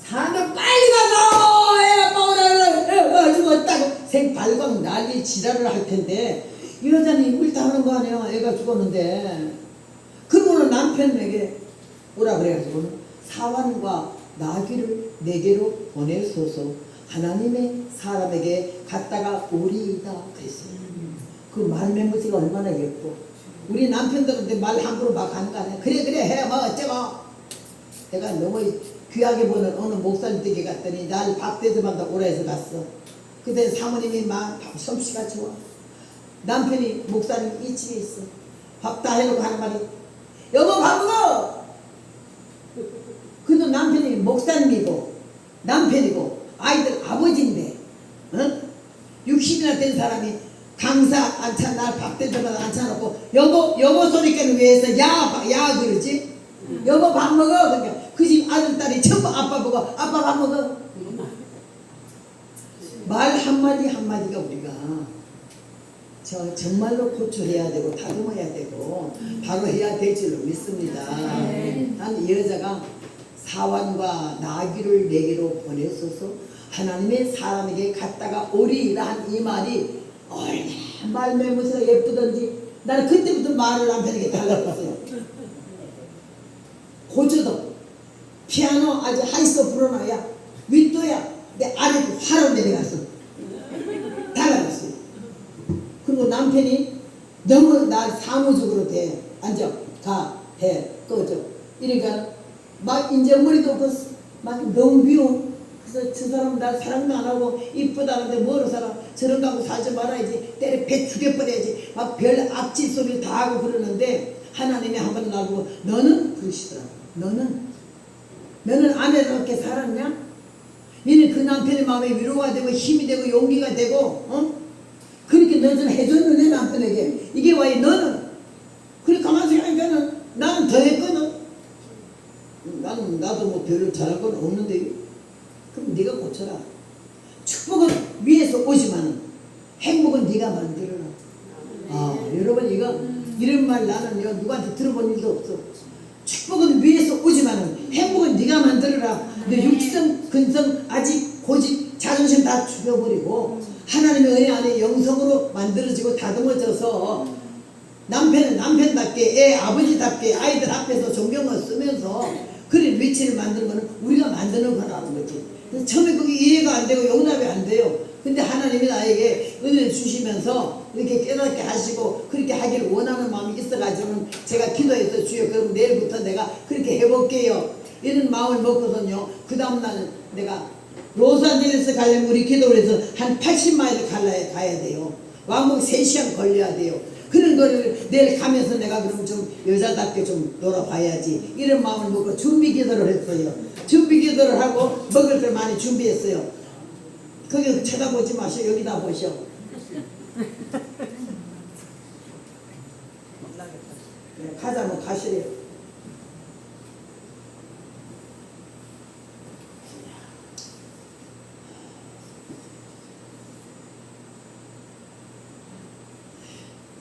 사람들 빨리 가서 애 아빠 오라 죽었다고 생발광 난리 지랄을 할 텐데 이 여자는 이불 타는 거 아니야. 애가 죽었는데 그러고는 남편에게 뭐라 그래가지고 사환과 나귀를 내게로 보내소서 하나님의 사람에게 갔다가 오리이다 그랬어요. 그 말 맹무새가 얼마나 예뻐. 우리 남편들한테 말 함부로 막 하는 거 아니야. 그래 해 뭐 어쩌고. 내가 너무 귀하게 보는 어느 목사님 댁에 갔더니 날 밥 대접한다고 오라 해서 갔어. 그때 사모님이 막 솜씨같이 와. 남편이 목사님 이 집에 있어. 밥 다 해놓고 하는 말이 여보 밥 먹어. 그래도 남편이 목사님이고 남편이고 아이들 아버지인데 어? 60이나 된 사람이 강사 안차 날 밥 대접하다 앉혀놓고 여보 소리까지 왜 해서 야 그러지? 여보 밥 먹어. 그러니까 그 집 아들 딸이 전부 아빠 보고 아빠 밥 먹어. 말 한마디 한마디가 우리가 정말로 고쳐해야 되고 다듬어야 되고 바로 해야 될 줄로 믿습니다. 난 이 여자가 사환과 나귀를 내게로 보내소서 하나님의 사람에게 갔다가 오리이라 한 이 말이 얼마나 말매무새가 예쁘던지 나는 그때부터 말을 남편에게 달라졌어요. 고쳐도 피아노 아주 하이소 불어놔야 윗도야 내 아래로 화로 내려갔어. 달라졌어요. 그리고 남편이 너무 날 사무적으로 대 앉아 가 해 꺼져 이러니까 막 이제 머리도 없었어. 막 너무 미워. 그래서 저 사람 날 사랑도 안 하고 이쁘다는데 뭐로 살아. 저런 가고 살지 말아야지. 때려 배 죽여버려야지. 막 별 악질 소리 다 하고 그러는데 하나님이 한번 나보고 너는 그러시더라고. 너는 아내답게 살았냐? 너는 그 남편의 마음에 위로가 되고 힘이 되고 용기가 되고 어? 그렇게 너 좀 해줬는데 남편에게 이게 왜 너는 그래 가만히 생각하니까 나는 더 했거든. 나도 뭐 별로 잘할 건 없는데 그럼 네가 고쳐라. 축복은 위에서 오지만 행복은 네가 만들어라. 여러분 이런 말 나는 누구한테 들어본 일도 없어. 축복은 위에서 오지만 행복은 네가 만들어라. 너 육성 근성 아직 고집 자존심 다 죽여버리고 하나님의 은혜 안에 영성으로 만들어지고 다듬어져서 남편은 남편답게 애 아버지답게 아이들 앞에서 존경을 쓰면서 그런 위치를 만드는 거는 우리가 만드는 거라는 거지. 그래서 처음에 그게 이해가 안 되고 용납이 안 돼요. 근데 하나님이 나에게 은혜를 주시면서 이렇게 깨닫게 하시고 그렇게 하기를 원하는 마음이 있어가지고는 제가 기도해서 주여 그럼 내일부터 내가 그렇게 해볼게요. 이런 마음을 먹고선요. 그 다음날 내가 로스앤젤레스 가려면 우리 기도를 해서 한 80마일을 가야 돼요. 왕복 3시간 걸려야 돼요. 그런 거를 내일 가면서 내가 그럼 좀 여자답게 좀 놀아봐야지. 이런 마음을 먹고 준비 기도를 했어요. 준비 기도를 하고 먹을 걸 많이 준비했어요. 거기 쳐다보지 마시오. 여기다 보시오. 가자면 가시래요.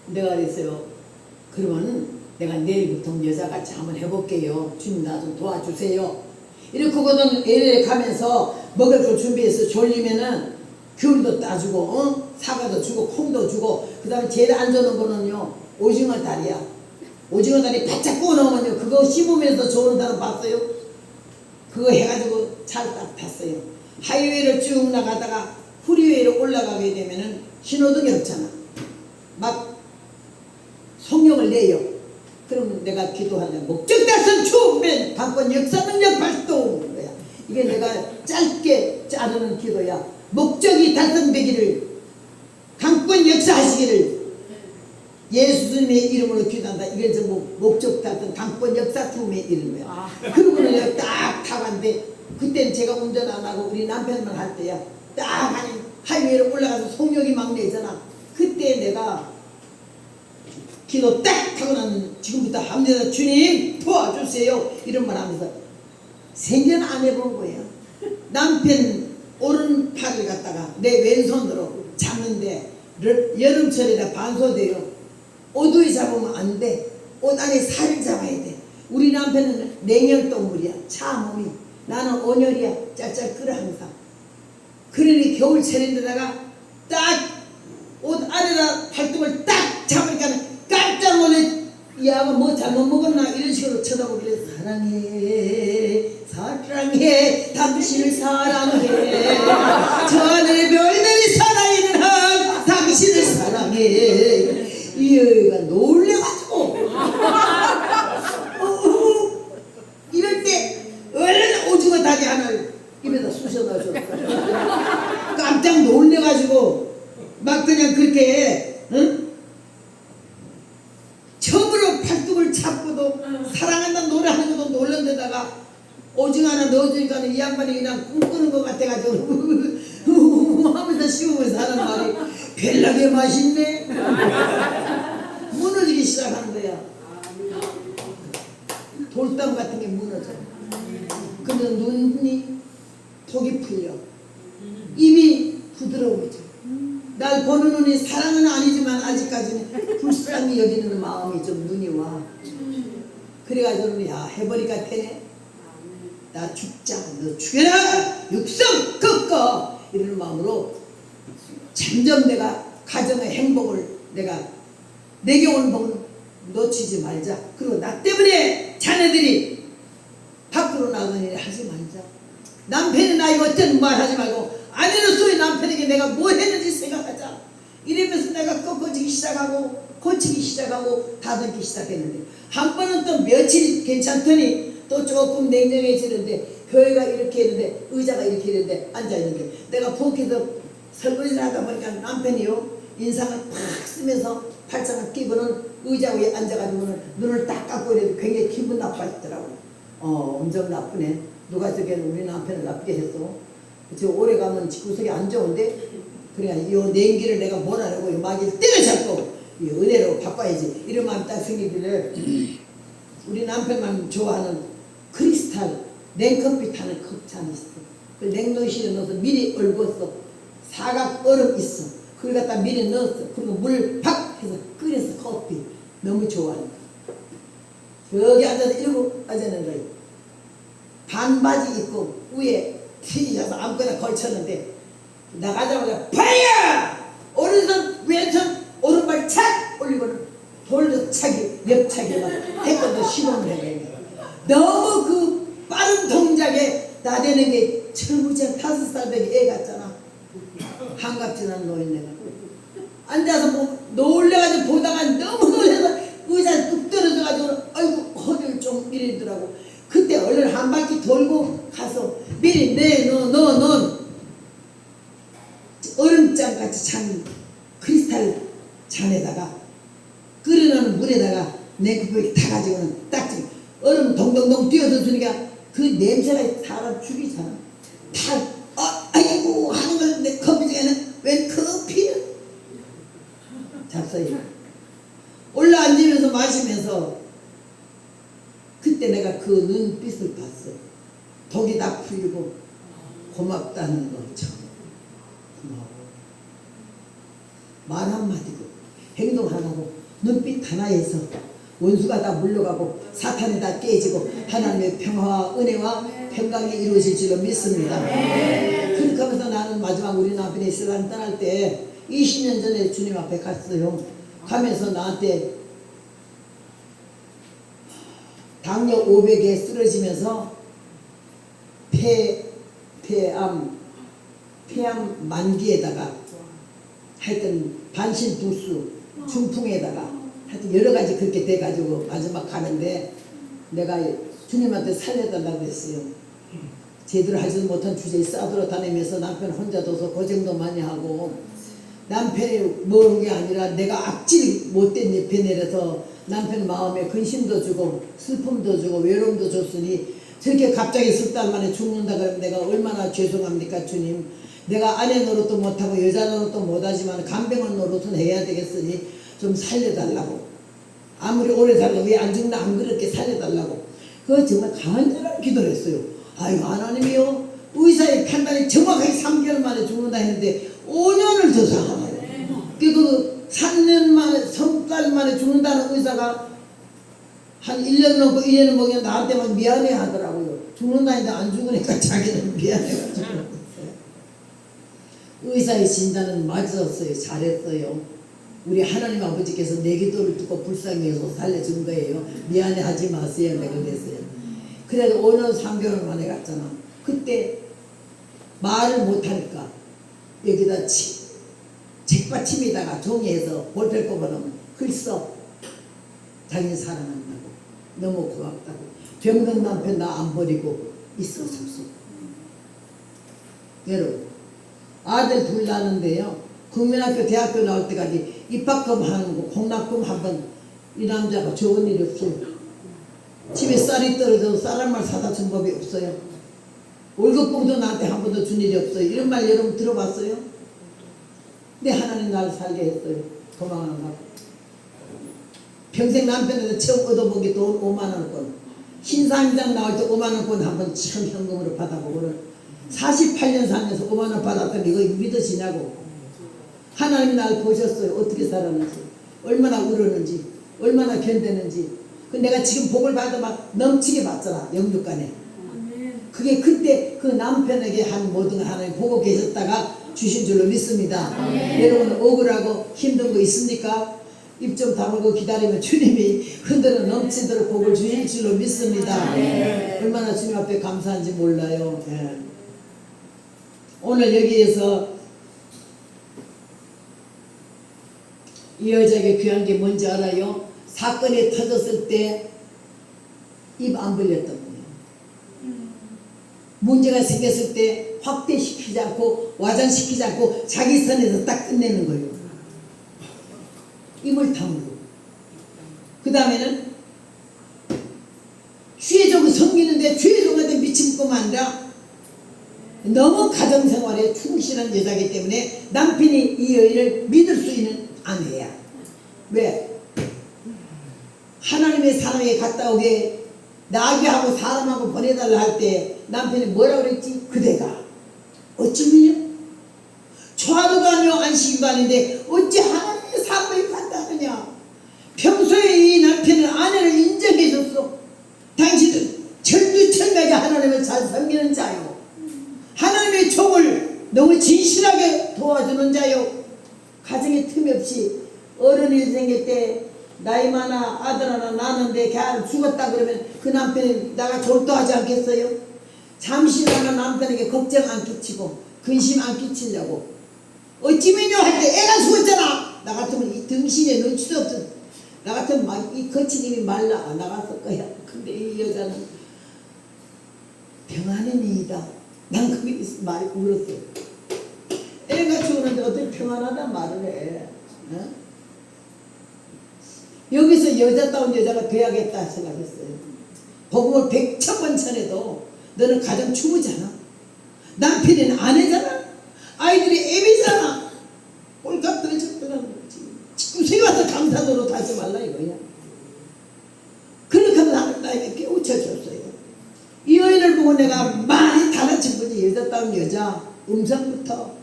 내가 그랬어요. 그러면 내가 내일부터 여자같이 한번 해볼게요. 주님 나 좀 도와주세요. 이렇게거든. LA 가면서 먹을 걸 준비해서 졸리면은 귤도 따주고 사과도 주고 콩도 주고 그 다음에 제일 안 좋은 거는요 오징어 다리야. 오징어 다리 바짝 구워 넣으면요 그거 씹으면서 좋은 사람 봤어요? 그거 해가지고 잘 딱 탔어요. 하이웨이를 쭉 나가다가 프리웨이로 올라가게 되면은 신호등이 없잖아. 막 성령을 내요. 그러면 내가 기도하는 목적 달성 추면 방권 역사 능력 발동 거야. 이게 내가 짧게 자르는 기도야. 목적이 달성되기를 강권 역사하시기를 예수님의 이름으로 기도한다. 이게 전부 목적 달성 강권 역사 주음의 이름이야. 그러고는 딱 타간데 그때는 제가 운전 안 하고 우리 남편만 할 때야. 딱 하이웨이로 올라가서 성령이 막 내잖아. 그때 내가 기도 딱 하고 나는 지금부터 합니다. 주님 도와주세요. 이런 말 하면서 생전 안 해본 거예요. 남편 오른팔을 갖다가 내 왼손으로 잡는데 여름철이라 반소돼요. 오두에 잡으면 안 돼. 옷 안에 살을 잡아야 돼. 우리 남편은 냉혈동물이야. 차 몸이. 나는 온열이야. 짤짤 끓어 항상. 그러니 겨울철인데다가 딱 옷 안에다 팔뚝을 딱 잡으니까 깜짝 놀래. 야가 뭐 잘못 먹었나 이런 식으로 쳐다보길래 사랑해 사랑해 당신을 사랑해 저 하늘의 별들이 살아있는 한 당신을 사랑해. 이 여기가 놀래가지고 이럴 때 얼른 오징어 다리 하나를 입에다 쑤셔 넣어줬어. 깜짝 놀래가지고 막 그냥 그렇게 처음으로 팔뚝을 잡고도 사랑한다는 노래하는 것도 놀란데다가 오징어 하나 넣어주니까 이 양반이 그냥 꿈꾸는 것 같아가지고 하면서 씹으면서 하는 말이 별나게 맛있네. 무너지기 시작하는 거야. 돌담 같은 게 무너져. 근데 눈이 톡이 풀려. 입이 부드러워져. 날 보는 눈이 사랑은 아니지만 아직까지는 불쌍히 여기는 마음이 좀 눈이 와. 그래가지고 야 해버리니까 되네. 나 죽자 너 죽여라 육성 꺾어 이러는 마음으로 점점 내가 가정의 행복을 내가 내게 온 복은 놓치지 말자. 그리고 나 때문에 자네들이 밖으로 나가는 일 하지 말자. 남편이 나에게 어떤 말 하지 말고 아내로서의 남편에게 내가 뭐 했는지 생각하자. 이러면서 내가 꺾어지기 시작하고 고치기 시작하고 다듬기 시작했는데 한 번은 또 며칠 괜찮더니 또 조금 냉정해지는데 교회가 이렇게 했는데 의자가 이렇게 했는데 앉아있는데 내가 부엌에서 설거지를 하다 보니까 남편이요 인상을 팍 쓰면서 팔짱을 끼고는 의자 위에 앉아가지고는 눈을 딱 감고 이래도 굉장히 기분 나빠했더라고. 엄청 나쁘네. 누가 저기는 우리 남편을 나쁘게 했어. 저 오래 가면 구석이 안 좋은데 그래야 이 냉기를 내가 뭐라고 마귀를 때려잡고 이 은혜로 바꿔야지 이런 마음이 딱 생기길래 우리 남편만 좋아하는 크리스탈 냉커피 타는 컵잔이 있어. 그 냉동실에 넣어서 미리 얼었어. 사각 얼음 있어. 그걸 갖다 미리 넣었어. 그리고 물 팍 해서 끓여서 커피 너무 좋아하니까 저기 앉아서 이러고 앉아있는 거예요. 반바지 입고 위에 티셔츠 아무거나 걸쳤는데 나가자마자 파이어! 오른손 왼손 오른발 착 올리고는 돌도 차기 옆차기 막 태권도 시범을 해버려요. 너무 그 빠른 동작에 나대는 게 철부지한 5살 된 애 같잖아. 한갑진 않은 노인네가 앉아서 뭐 놀래가지고 보다가 너무 놀래서 의자에 뚝 떨어져가지고 아이고 허리를 좀 이러더라고. 그때 얼른 한 바퀴 돌고 가서 미리 넌 얼음장같이 찬 크리스탈 잔에다가 끓여놓은 물에다가 냉커피를 타가지고는 딱 얼음 동동동 뛰어서 주니까 그 냄새가 사람 죽이잖아. 아이고 하는 걸 내 커피 중에는 웬 커피는 잡숴요. 올라앉으면서 마시면서 그때 내가 그 눈빛을 봤어. 독이 다 풀리고 고맙다는 거 참 고마워. 말 한마디고 행동 하나고 눈빛 하나에서 원수가 다 물러가고 사탄이 다 깨지고 하나님의 평화와 은혜와 평강이 이루어질 줄로 믿습니다. 그렇게 하면서 나는 마지막 우리 남편이 세상 떠날 때 20년 전에 주님 앞에 갔어요. 가면서 나한테 당뇨 500에 쓰러지면서 폐암 만기에다가 하여튼 반신불수 중풍에다가 하여튼 여러 가지 그렇게 돼가지고 마지막 가는데 내가 주님한테 살려달라고 했어요. 제대로 하지 못한 주제에 싸돌아 다니면서 남편 혼자 둬서 고생도 많이 하고 남편이 모르는 게 아니라 내가 악질 못된 옆에 내려서 남편 마음에 근심도 주고 슬픔도 주고 외로움도 줬으니 저렇게 갑자기 석 달 만에 죽는다 그러면 내가 얼마나 죄송합니까 주님. 내가 아내 노릇도 못하고 여자 노릇도 못하지만 간병원 노릇은 해야 되겠으니 좀 살려달라고. 아무리 오래 살고 왜 안 죽나 안 그렇게 살려달라고. 그거 정말 간절한 기도를 했어요. 아이고 하나님이요 의사의 판단이 정확하게 3개월 만에 죽는다 했는데 5년을 더 살아요. 그 3년 만에 3달 만에 죽는다는 의사가 한 1년 넘고 2년 먹으면 나한테만 미안해 하더라고요. 죽는다 했는데 안 죽으니까 자기는 미안해가지고. 의사의 진단은 맞았어요. 잘했어요. 우리 하나님 아버지께서 내 기도를 듣고 불쌍히 여서 살려준 거예요. 미안해 하지 마세요. 내가 그랬어요. 그래도 5년 3개월 만에 갔잖아. 그때 말을 못하니까 여기다 책받침에다가 종이에서 볼펜 꼽아놓으면 글 써. 자기는 사랑한다고. 너무 고맙다고. 병든 남편 나 안 버리고 있어줬어. 여러분 아들 둘 낳는데요. 국민학교 대학교 나올 때까지 입학금 하는 거 공납금 한 번 이 남자가 좋은 일이 없어요. 집에 쌀이 떨어져도 쌀 한 말 사다 준 법이 없어요. 월급봉도 나한테 한 번도 준 일이 없어요. 이런 말 여러분 들어봤어요? 근데 하나님 나를 살게 했어요. 도망한다고. 평생 남편한테 처음 얻어본 게 돈 5만원권. 신사임당 나올 때 5만원권 한 번 처음 현금으로 받아보고는 48년 살면서 5만원 받았더니 이거 믿어지냐고. 하나님이 나를 보셨어요. 어떻게 살았는지, 얼마나 울었는지, 얼마나 견뎠는지. 그 내가 지금 복을 받아 막 넘치게 받잖아. 영육간에. 그게 그때 그 남편에게 한 모든 하나님 보고 계셨다가 주신 줄로 믿습니다. 여러분 억울하고 힘든 거 있습니까? 입 좀 다물고 기다리면 주님이 흔들어 넘치도록 복을 주실 줄로 믿습니다. 얼마나 주님 앞에 감사한지 몰라요. 예. 오늘 여기에서 이 여자에게 귀한 게 뭔지 알아요? 사건이 터졌을 때 입 안 벌렸던 거예요. 문제가 생겼을 때 확대시키지 않고 와전시키지 않고 자기 선에서 딱 끝내는 거예요. 입을 다물고. 그 다음에는 주의적으로 섬기는데 주의적한테 미친 뿐만 아니라 너무 가정생활에 충실한 여자이기 때문에 남편이 이 여인을 믿을 수 있는 아내야. 왜? 하나님의 사랑에 갔다 오게 나귀하고 사람하고 보내달라 할 때 남편이 뭐라고 그랬지? 그대가 어쩌면요? 초하루도 아니요 안식일도 아닌데 어찌 하나님의 사랑에 갔다 하느냐. 평소에 이 남편은 아내를 인정해줬어. 당신은 철두철미하게 하나님을 잘 섬기는 자요. 하나님의 종을 너무 진실하게 도와주는 자요. 가정에 틈이 없이 어른이 생길 때 나이 많아 아들 하나 낳았는데 걔 죽었다 그러면 그 남편이 나가 졸도하지 않겠어요? 잠시나마 남편에게 걱정 안 끼치고 근심 안 끼치려고 어찌면요 할 때 애가 죽었잖아. 나 같으면 이 등신에 눈치도 없어. 나 같으면 막 이 거친 입이 말라 나갔을 거야. 근데 이 여자는 평안이니이다. 난 그게 많이 울었어. 애가 죽었는데 어떻게 평안하다 말을 해. 어? 여기서 여자다운 여자가 돼야겠다 생각했어요. 복음을 100,000번 전해도 너는 가정 주부잖아. 남편은 아내잖아. 아이들이 애비잖아. 꼴값 들어줬더라는 거지. 지금 와서 감사 노릇 하지 말라 이거야. 그렇게 하면 하나님 나에게 깨우쳐줘. 보고 내가 많이 달라진 거지. 여자다운 여자 음성부터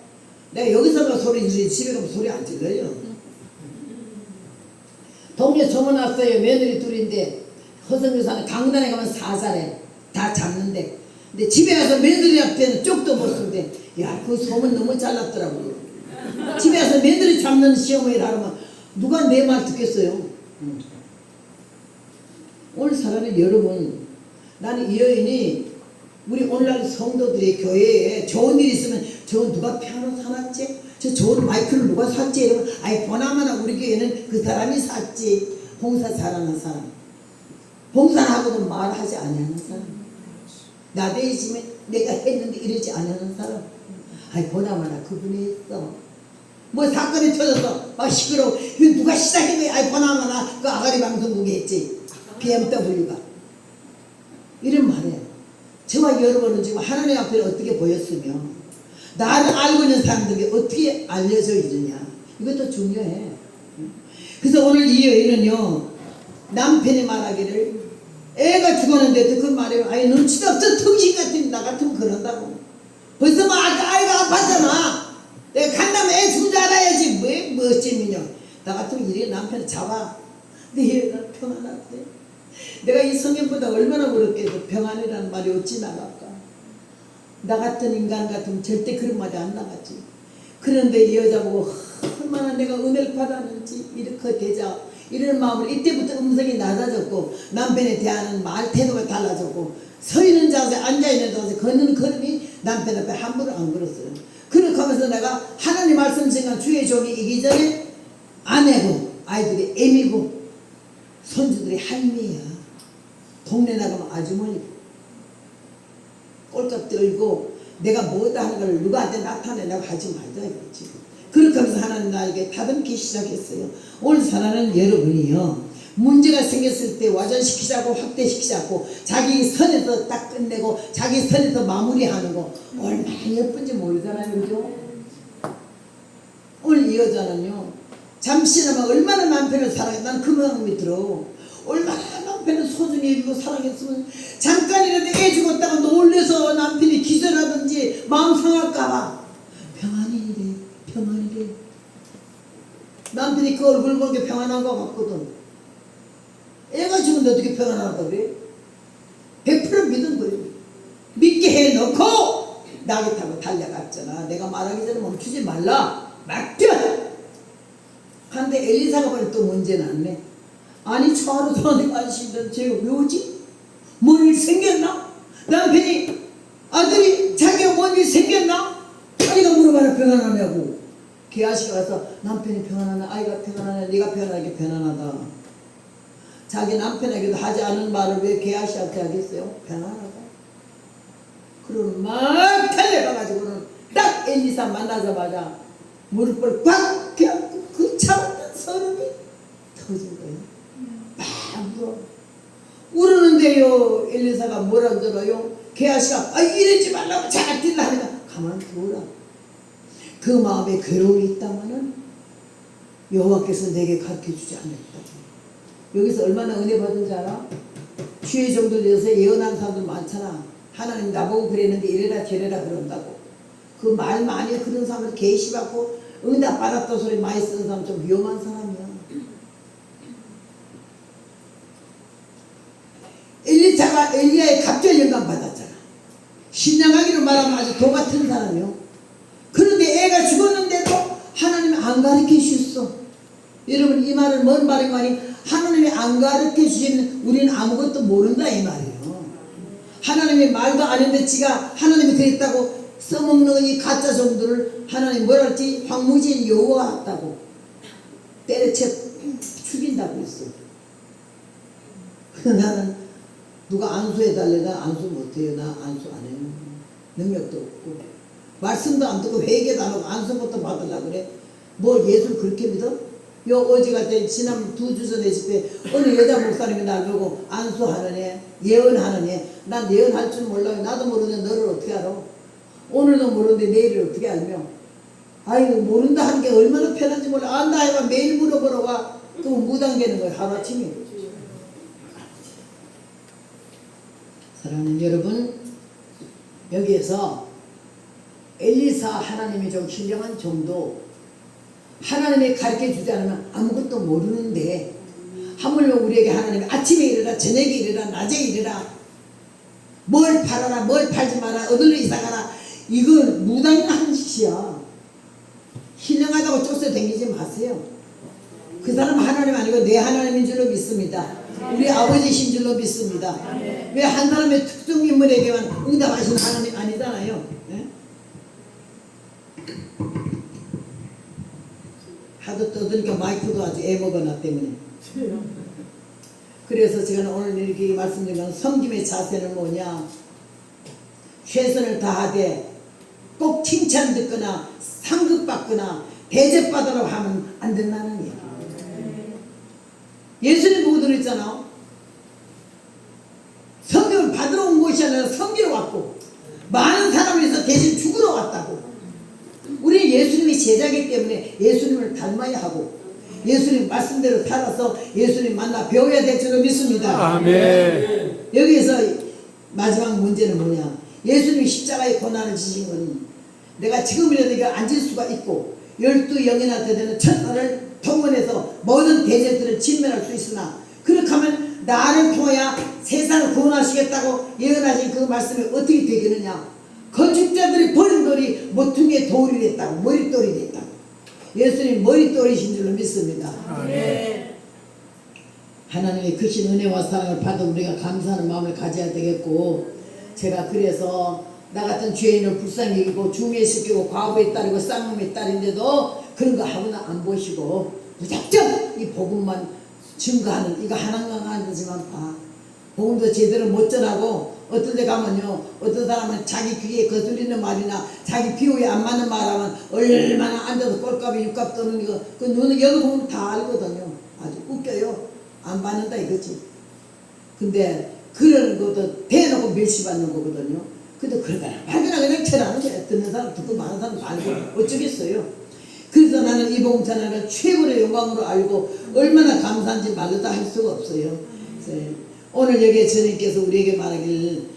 내가 여기서만 소리 지르지 집에 가면 소리 안 질러요. 동네 소문났어요. 며느리 둘인데 허성교사는 강단에 가면 사살해 다 잡는데, 근데 집에 가서 며느리 앞에는 쪽도 못 쓰는데, 야, 그 소문 너무 잘났더라고요. 집에 가서 며느리 잡는 시어머니를 하면 누가 내 말 듣겠어요? 오늘 사랑하는 여러분, 나는 이 여인이 우리 오늘날 성도들이 교회에 좋은 일 있으면 저 누가 피아노 사놨지? 저 좋은 마이크를 누가 샀지? 이러면 아이 보나마나 우리 교회는 그 사람이 샀지. 봉사 잘하는 사람, 봉사하고도 말하지 아니하는 사람, 나대지면 내가 했는데 이러지 않는 사람, 아이 보나마나 그분이 있어. 뭐 사건이 터져서 막 시끄러워. 이거 누가 시작한 거야? 아이 보나마나 그 아가리 방송국에 했지. BMW가 이런 말이에요. 저와 여러분은 지금 하나님 앞에 어떻게 보였으며 나를 알고 있는 사람들이 어떻게 알려져 있느냐, 이것도 중요해. 그래서 오늘 이 여인은요, 남편이 말하기를 애가 죽었는데도 그 말에 아이 눈치도 없어. 정신 같은 나 같으면 그런다고. 벌써 뭐 아이가 아팠잖아. 내가 간다면 애 죽은 줄 알아야지. 뭐 어찌면요. 나 같으면 이래 남편을 잡아. 내 애가 평안하대. 내가 이 성경보다 얼마나 그렇게도 평안이라는 말이 어찌 나갈까. 나 같은 인간 같으면 절대 그런 말이 안 나갔지. 그런데 이 여자 보고 얼마나 내가 은혜를 받았는지 이렇게 되자 이런 마음으로 이때부터 음성이 낮아졌고 남편에 대하는 말 태도가 달라졌고, 서 있는 자세, 앉아 있는 자세, 걷는 걸음이 남편 앞에 함부로 안 걸었어요. 그렇게 하면서 내가 하나님 말씀 생각 주의 종이 이기 전에 아내고 아이들이 애미고 손주들이 할미야. 동네 나가면 아주머니고 꼴값 들고 내가 뭐다 하는 걸 누구한테 나타내려고 하지 말자 이거지. 그렇게 하면서 하나님 나에게 다듬기 시작했어요. 오늘 사랑하는 여러분이요, 문제가 생겼을 때 와전시키자고 확대시키자고 자기 선에서 딱 끝내고 자기 선에서 마무리하는 거 얼마나 예쁜지 모르잖아요. 그죠? 오늘 이 여자는요, 잠시나마 얼마나 남편을 사랑해. 난 그 마음이 들어. 얼마나 남편을 소중히 여기고 사랑했으면 잠깐이라도 애 죽었다가 놀래서 남편이 기절하든지 마음 상할까봐 평안이래, 평안이래. 남편이 그 얼굴 보는 게 평안한 것 같거든. 애가 죽은데 어떻게 평안하다고 그래? 100% 믿은 거예요. 믿게 해놓고 낙이 타고 달려갔잖아. 내가 말하기 전에 멈추지 말라. 맡겨! 근데 엘리사가 보니 또 문제 났네. 아니 저하루 동안에 관심이 제가 왜오지? 뭔 일 생겼나? 남편이 아들이 자기가 뭔 일 생겼나? 아이가 물어봐라. 평안하냐고. 개아씨가 와서 남편이 평안하냐, 아이가 평안하냐, 네가 평안하게 평안하다. 자기 남편에게도 하지 않은 말을 왜 개아씨한테 하겠어요? 평안하다. 그러면 막 달려가가지고는 딱 엘리사 만나자마자 무릎을 꽉 펴고 그 참았던 서름이 터진 거예요. 막 울어. 울었는데요, 엘리사가 뭐라 그러요? 게하시가 이러지 말라고 잘 뛸라 하니까 가만 두어라. 그 마음에 괴로움이 있다마는 여호와께서 내게 가르쳐주지 않았다. 여기서 얼마나 은혜 받은 줄 알아? 주의 정도 되어서 예언한 사람들 많잖아. 하나님 나보고 그랬는데 이래라 저래라 그런다고. 그 말 많이 그런 사람을 계시받고 응답 받았던 소리 많이 쓰는 사람 좀 위험한 사람이야. 엘리사가 엘리야의 갑절 영감 받았잖아. 신앙하기로 말하면 아주 도 같은 사람이요. 그런데 애가 죽었는데도 하나님이 안 가르쳐 주셨어. 여러분 이 말은 뭔 말인가 하니 하나님이 안 가르쳐 주시면 우리는 아무것도 모른다 이 말이에요. 하나님이 말도 안 했는데 지가 하나님이 그랬다고 써먹는 이 가짜 정도를 하나님 뭐라 했지? 황무지인 여호와 같다고 때려쳐 죽인다고 했어. 나는 누가 안수해달래. 나 안수 못해요. 나 안수 안 해요. 능력도 없고 말씀도 안 듣고 회개도 안 하고 안수부터 받으려고 그래. 뭐 예수를 그렇게 믿어? 요 어제같이 지난 2주 전에 집에 어느 여자 목사님이 날 보고 안수하는 애, 예언하는 애. 난 예언할 줄 몰라요. 나도 모르는데 너를 어떻게 알아? 오늘도 모르는데 내일을 어떻게 알며? 아이고 모른다 하는 게 얼마나 편한지 몰라. 안다 해봐 매일 물어보러 와. 그럼 무당되는 거야 하루아침에. 사랑하는 여러분, 여기에서 엘리사 하나님이 좀 신령한 정도 하나님이 가르쳐주지 않으면 아무것도 모르는데 하물며 우리에게 하나님이 아침에 일어나 저녁에 일어나 낮에 일어나 뭘 팔아라 뭘 팔지 마라 어디로 이사가라 이건 무당한 짓이야. 신령하다고 쫓아 다니지 마세요. 그 사람은 하나님 아니고 내 하나님인 줄로 믿습니다. 우리 아버지신 줄로 믿습니다. 왜 한 사람의 특정 인물에게만 응답하시는 하나님 아니잖아요. 예? 하도 떠드니까 마이크도 아주 애먹어놨 때문에. 그래서 제가 오늘 이렇게 말씀드린 건 섬김의 자세는 뭐냐, 최선을 다하되 꼭 칭찬 듣거나 상급받거나 대접받으라고 하면 안 된다는 얘기. 예수님 보고 들었잖아. 섬김을 받으러 온 것이 아니라 섬기러 왔고 많은 사람을 위해서 대신 죽으러 왔다고. 우리는 예수님이 제자이기 때문에 예수님을 닮아야 하고 예수님 말씀대로 살아서 예수님 만나 배워야 될 줄로 믿습니다. 아멘. 여기에서 마지막 문제는 뭐냐, 예수님이 십자가의 고난을 지신 건 내가 지금이라도 이거 앉을 수가 있고 12영이나 되는 천사를 통원해서 모든 대적들을 진멸할 수 있으나 그렇게 하면 나를 통하여 세상을 구원하시겠다고 예언하신 그 말씀이 어떻게 되겠느냐. 건축자들이 버린 돌이 모퉁이의 돌이 됐다고, 머릿돌이 됐다고. 예수님 머릿돌이신 줄로 믿습니다. 아멘. 하나님의 크신 은혜와 사랑을 받아 우리가 감사하는 마음을 가져야 되겠고, 제가 그래서 나 같은 죄인을 불쌍히 여기고 중매에 시키고 과부에 따르고 쌍놈에 따른데도 그런 거 하거나 안 보시고 무작정 이 복음만 증거하는, 이거 하나만 하지만 봐. 복음도 제대로 못 전하고 어떤 데 가면요, 어떤 사람은 자기 귀에 거슬리는 말이나 자기 비호에 안 맞는 말하면 얼마나 앉아서 꼴값에 육값 떠는 이거 그 눈을 여기 보면 다 알거든요. 아주 웃겨요. 안 받는다 이거지. 근데 그런 것도 대놓고 멸시받는 거거든요. 근데 그러다가 발견하 그냥 철하는 거야. 듣는 사람 듣고 많은 사람 알고 어쩌겠어요. 그래서 나는 이 복음 전하는 최고의 영광으로 알고 얼마나 감사한지 말로 다 할 수가 없어요. 오늘 여기에 주님께서 우리에게 말하길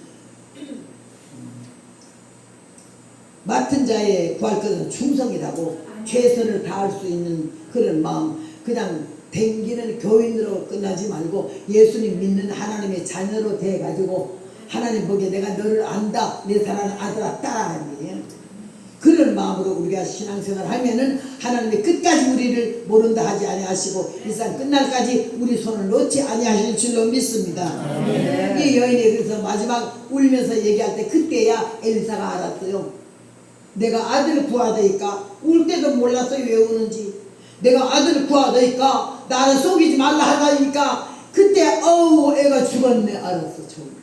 맡은 자에 구할 것은 충성이라고, 최선을 다할 수 있는 그런 마음, 그냥 댕기는 교인으로 끝나지 말고 예수님 믿는 하나님의 자녀로 돼가지고 하나님 보기에 내가 너를 안다, 내 사랑하는 아들아 딸아 하는 거예요. 그런 마음으로 우리가 신앙생활을 하면은 하나님이 끝까지 우리를 모른다 하지 아니하시고 일상 끝날까지 우리 손을 놓지 아니하실 줄로 믿습니다. 이 여인이 그래서 마지막 울면서 얘기할 때 그때야 엘리사가 알았어요. 내가 아들을 구하다니까 울 때도 몰랐어요. 왜 우는지. 내가 아들을 구하다니까 나를 속이지 말라 하다니까 그때 어우 애가 죽었네 알았어 처음.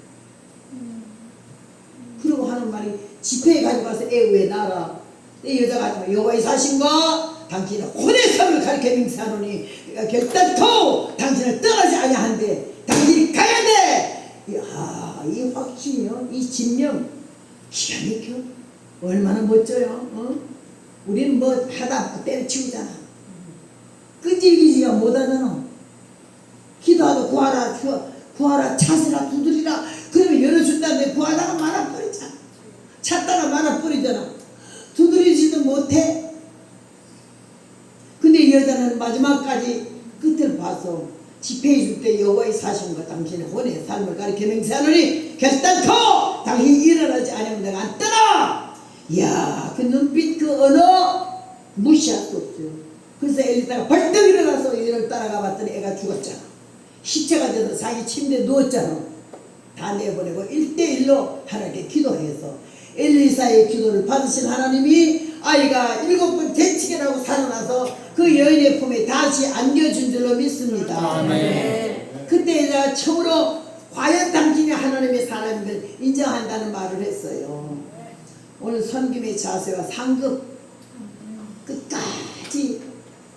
그리고 하는 말이 집회에 가지고 가서 애 왜 낳아라. 내 여자가 하지만 여호와의 사신과 당신은 혼의 삶을 가르쳐 맹세하노니 결단코 당신을 떠나지 아니한데 당신이 가야 돼. 이야, 이 확신이요, 이 진명 기가 막혀. 얼마나 멋져요. 어? 우리는 뭐 하다 때려치우잖아. 끄질기지가 못하잖아. 기도하고 구하라 구하라 찾으라 두드리라 그러면 열어준다는데 구하다가 말아버리잖아. 찾다가 말아버리잖아. 두드리지도 못해. 근데 이 여자는 마지막까지 끝을 봐서 집회해 줄 때 여호와의 사신과 당신의 혼의 삶을 가리켜 맹세하노니 결단코 당신이 일어나지 않으면 내가 안 떠나. 이야, 그 눈빛 그 언어 무시할 수 없어요. 그래서 엘리사가 벌떡 일어나서 얘를 따라가 봤더니 애가 죽었잖아. 시체가 돼서 자기 침대에 누웠잖아. 다 내보내고 1대1로 하나님께 기도해서 엘리사의 기도를 받으신 하나님이 아이가 7번 재치기라고 살아나서 그 여인의 품에 다시 안겨준 줄로 믿습니다. 아멘. 그때 내가 처음으로 과연 당신이 하나님의 사람임을 인정한다는 말을 했어요. 오늘 섬김의 자세와 상급 끝까지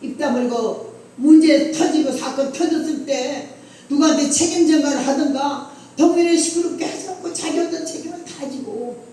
입 다물고 문제 터지고 사건 터졌을 때 누구한테 책임 전가를 하든가 동네를 시끄럽게 하지 않고 자기 어떤 책임을 가지고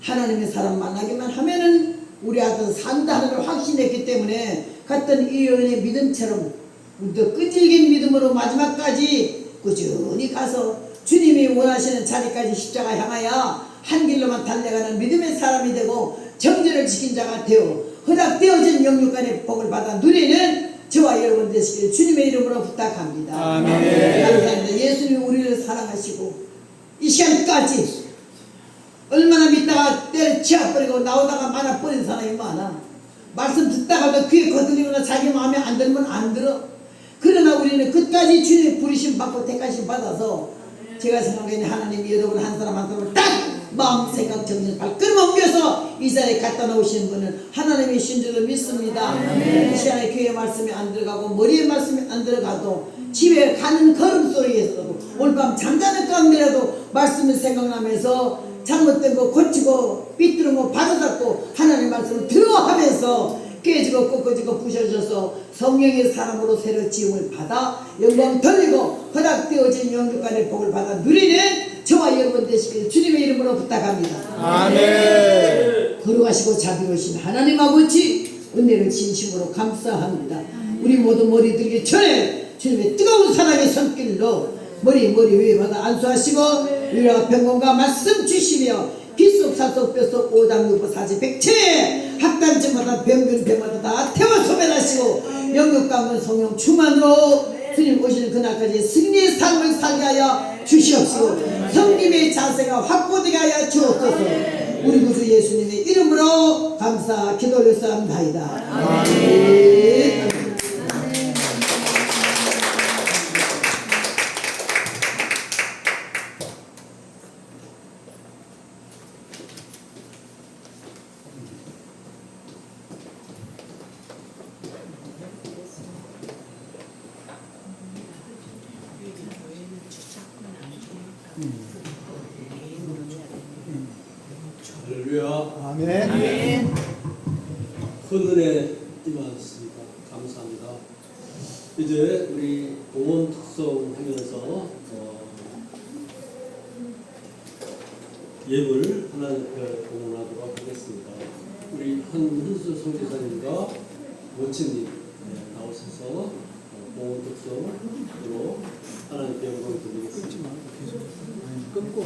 하나님의 사람 만나기만 하면은 우리 아들 산다는 걸 확신했기 때문에 갔던 이 여인의 믿음처럼 우리도 끈질긴 믿음으로 마지막까지 꾸준히 가서 주님이 원하시는 자리까지 십자가 향하여 한 길로만 달려가는 믿음의 사람이 되고 정죄를 지킨 자가 되어 허락되어진 영육간의 복을 받아 누리는 저와 여러분 되시길 주님의 이름으로 부탁합니다. 아멘. 감사합니다. 예수님이 우리를 사랑하시고 이 시간까지 얼마나 믿다가 때려치워버리고 나오다가 말아버린 사람이 많아. 말씀 듣다가도 귀에 거슬리거나 자기 마음에 안 들면 안 들어. 그러나 우리는 끝까지 주님의 부르심 받고 택하심 받아서 제가 생각하기에는 하나님이 여러분 한 사람 한 사람을 딱 마음 생각 정신 발걸음 옮겨서 이 자리에 갖다 놓으시는 분은 하나님이신 줄로 믿습니다. 이 시간에 귀에 말씀이 안 들어가고 머리에 말씀이 안 들어가도 집에 가는 걸음소리에서도 오늘 밤 잠자는 가운데라도 말씀이 생각나면서 잘못된 거 고치고 삐뚤은 거 바로잡고 하나님 말씀을 들어하면서 깨지고 꺾어지고 부셔져서 성령의 사람으로 새로 지음을 받아 영광 돌리고 허락되어진 영육간의 복을 받아 누리는 저와 여러분 되시길 주님의 이름으로 부탁합니다. 아멘. 거룩하시고 자비로우신 하나님 아버지 은혜를 진심으로 감사합니다. 우리 모두 머리 들기 전에 주님의 뜨거운 사랑의 손길로 머리 위에마다 안수하시고 위로와 평강과 말씀 주시며 빗속 사속 뼛속 오장육부 사지 백체 합단증마다 병균병마다 다 태워 소멸하시고 영육강은 성령 충만으로 주님 오시는 그날까지 승리의 삶을 살게 하여 주시옵시고 성님의 자세가 확보되게 하여 주옵소서. 우리 구주 예수님의 이름으로 감사 기도 올렸사옵나이다. 아멘. 할렐루야. 아멘. 큰 은혜 임하셨습니다. 감사합니다. 이제 우리 봉헌 특송 하면서 예물 하나님께 봉헌하도록 하겠습니다. 우리 한훈수 선교사님과 모친님 나오셔서 봉헌 특송으로 하나님께 영광 드리겠습니다. 끊고.